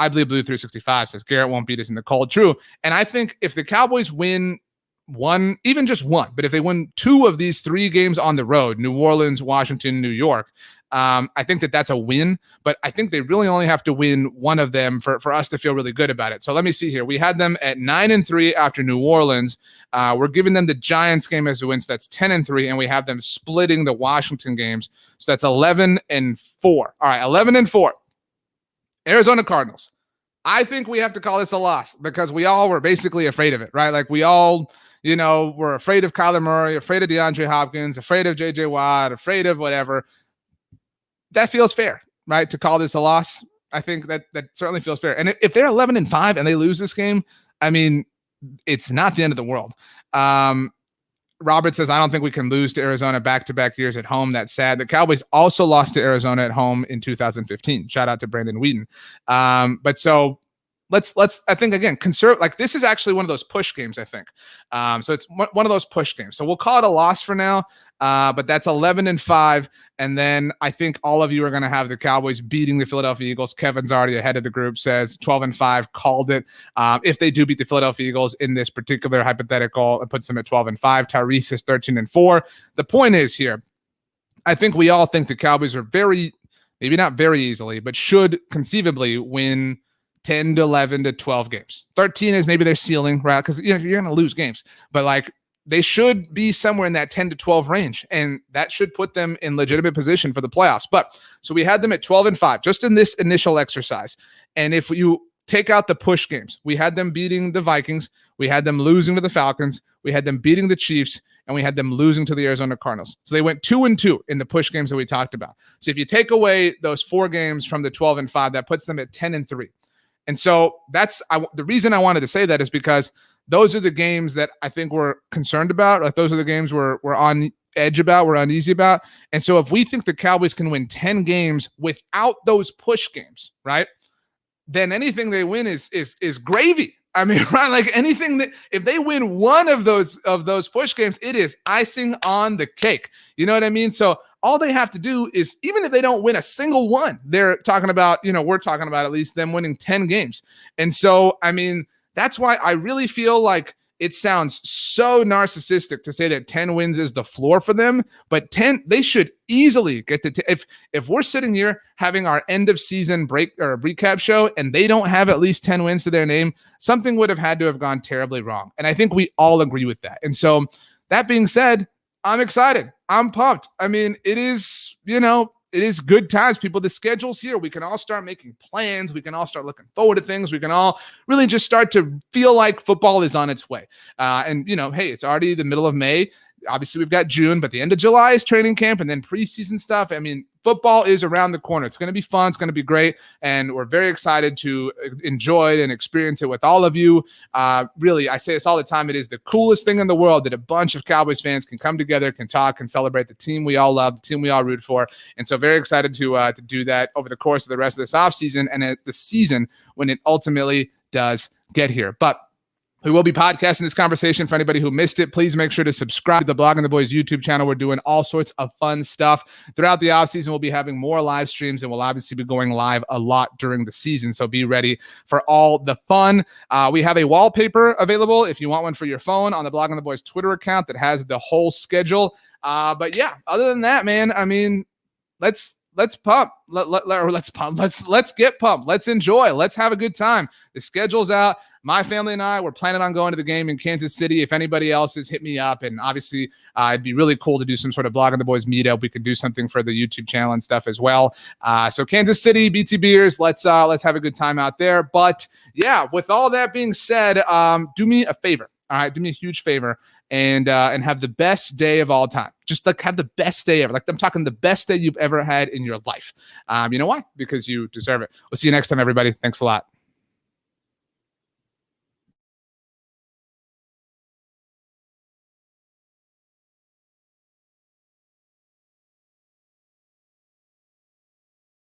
believe Blue 365 says Garrett won't beat us in the cold. True. And I think if the Cowboys win one, even just one, but if they win 2 of these 3 games on the road, New Orleans, Washington, New York, I think that's a win, but I think they really only have to win one of them for us to feel really good about it. So let me see here. We had them at 9-3 after New Orleans. We're giving them the Giants game as a win. So that's 10-3, and we have them splitting the Washington games. So that's 11-4. All right. 11-4. Arizona Cardinals. I think we have to call this a loss because we all were basically afraid of it, right? Like we all, were afraid of Kyler Murray, afraid of DeAndre Hopkins, afraid of J.J. Watt, afraid of whatever. That feels fair, right? To call this a loss. I think that certainly feels fair. And if they're 11-5 and they lose this game, I mean, it's not the end of the world. Robert says, I don't think we can lose to Arizona back-to-back years at home. That's sad. The Cowboys also lost to Arizona at home in 2015. Shout out to Brandon Wheaton. But so let's I think again conserve, like this is actually one of those push games, I think. So it's one of those push games. So we'll call it a loss for now. But that's 11-5, and then I think all of you are going to have the Cowboys beating the Philadelphia Eagles. Kevin's already ahead of the group, says 12-5, called it. If they do beat the Philadelphia Eagles in this particular hypothetical, it puts them at 12-5. Tyrese is 13-4. The point is here, I think we all think the Cowboys are maybe not very easily, but should conceivably win 10 to 11 to 12 games. 13 is maybe their ceiling, right? Because you're going to lose games, but like, they should be somewhere in that 10 to 12 range, and that should put them in legitimate position for the playoffs. But so we had them at 12-5 just in this initial exercise. And if you take out the push games, we had them beating the Vikings, we had them losing to the Falcons, we had them beating the Chiefs, and we had them losing to the Arizona Cardinals. So they went 2-2 in the push games that we talked about. So if you take away those 4 games from the 12-5, that puts them at 10-3. And so that's the reason I wanted to say that is because those are the games that I think we're concerned about. Like those are the games we're on edge about, we're uneasy about. And so if we think the Cowboys can win 10 games without those push games, right, then anything they win is gravy. I mean, right? Like anything that if they win one of those push games, it is icing on the cake. You know what I mean? So all they have to do is, even if they don't win a single one, they're talking about, we're talking about at least them winning 10 games. And so, I mean, that's why I really feel like it sounds so narcissistic to say that 10 wins is the floor for them, but 10, they should easily get to if we're sitting here having our end of season break or recap show and they don't have at least 10 wins to their name, something would have had to have gone terribly wrong. And I think we all agree with that. And so that being said, I'm excited. I'm pumped. I mean, it is, it is good times, people. The schedule's here. We can all start making plans. We can all start looking forward to things. We can all really just start to feel like football is on its way. And, hey, it's already the middle of May. Obviously, we've got June, but the end of July is training camp and then preseason stuff. I mean, football is around the corner. It's going to be fun. It's going to be great. And we're very excited to enjoy it and experience it with all of you. Really, I say this all the time. It is the coolest thing in the world that a bunch of Cowboys fans can come together, can talk, can celebrate the team we all love, the team we all root for. And so very excited to do that over the course of the rest of this offseason and at the season when it ultimately does get here. But we will be podcasting this conversation for anybody who missed it. Please make sure to subscribe to the Blogging the Boys YouTube channel. We're doing all sorts of fun stuff. Throughout the offseason, we'll be having more live streams, and we'll obviously be going live a lot during the season. So be ready for all the fun. We have a wallpaper available if you want one for your phone on the Blogging the Boys Twitter account that has the whole schedule. But yeah, other than that, man, I mean, let's pump. Let's pump. Let's get pumped. Let's enjoy. Let's have a good time. The schedule's out. My family and I, we're planning on going to the game in Kansas City. If anybody else has hit me up, and obviously it'd be really cool to do some sort of Blogging the Boys meetup. We could do something for the YouTube channel and stuff as well. So Kansas City, BT Beers, let's have a good time out there. But yeah, with all that being said, do me a favor. All right, do me a huge favor and have the best day of all time. Just like have the best day ever. Like I'm talking the best day you've ever had in your life. You know why? Because you deserve it. We'll see you next time, everybody. Thanks a lot.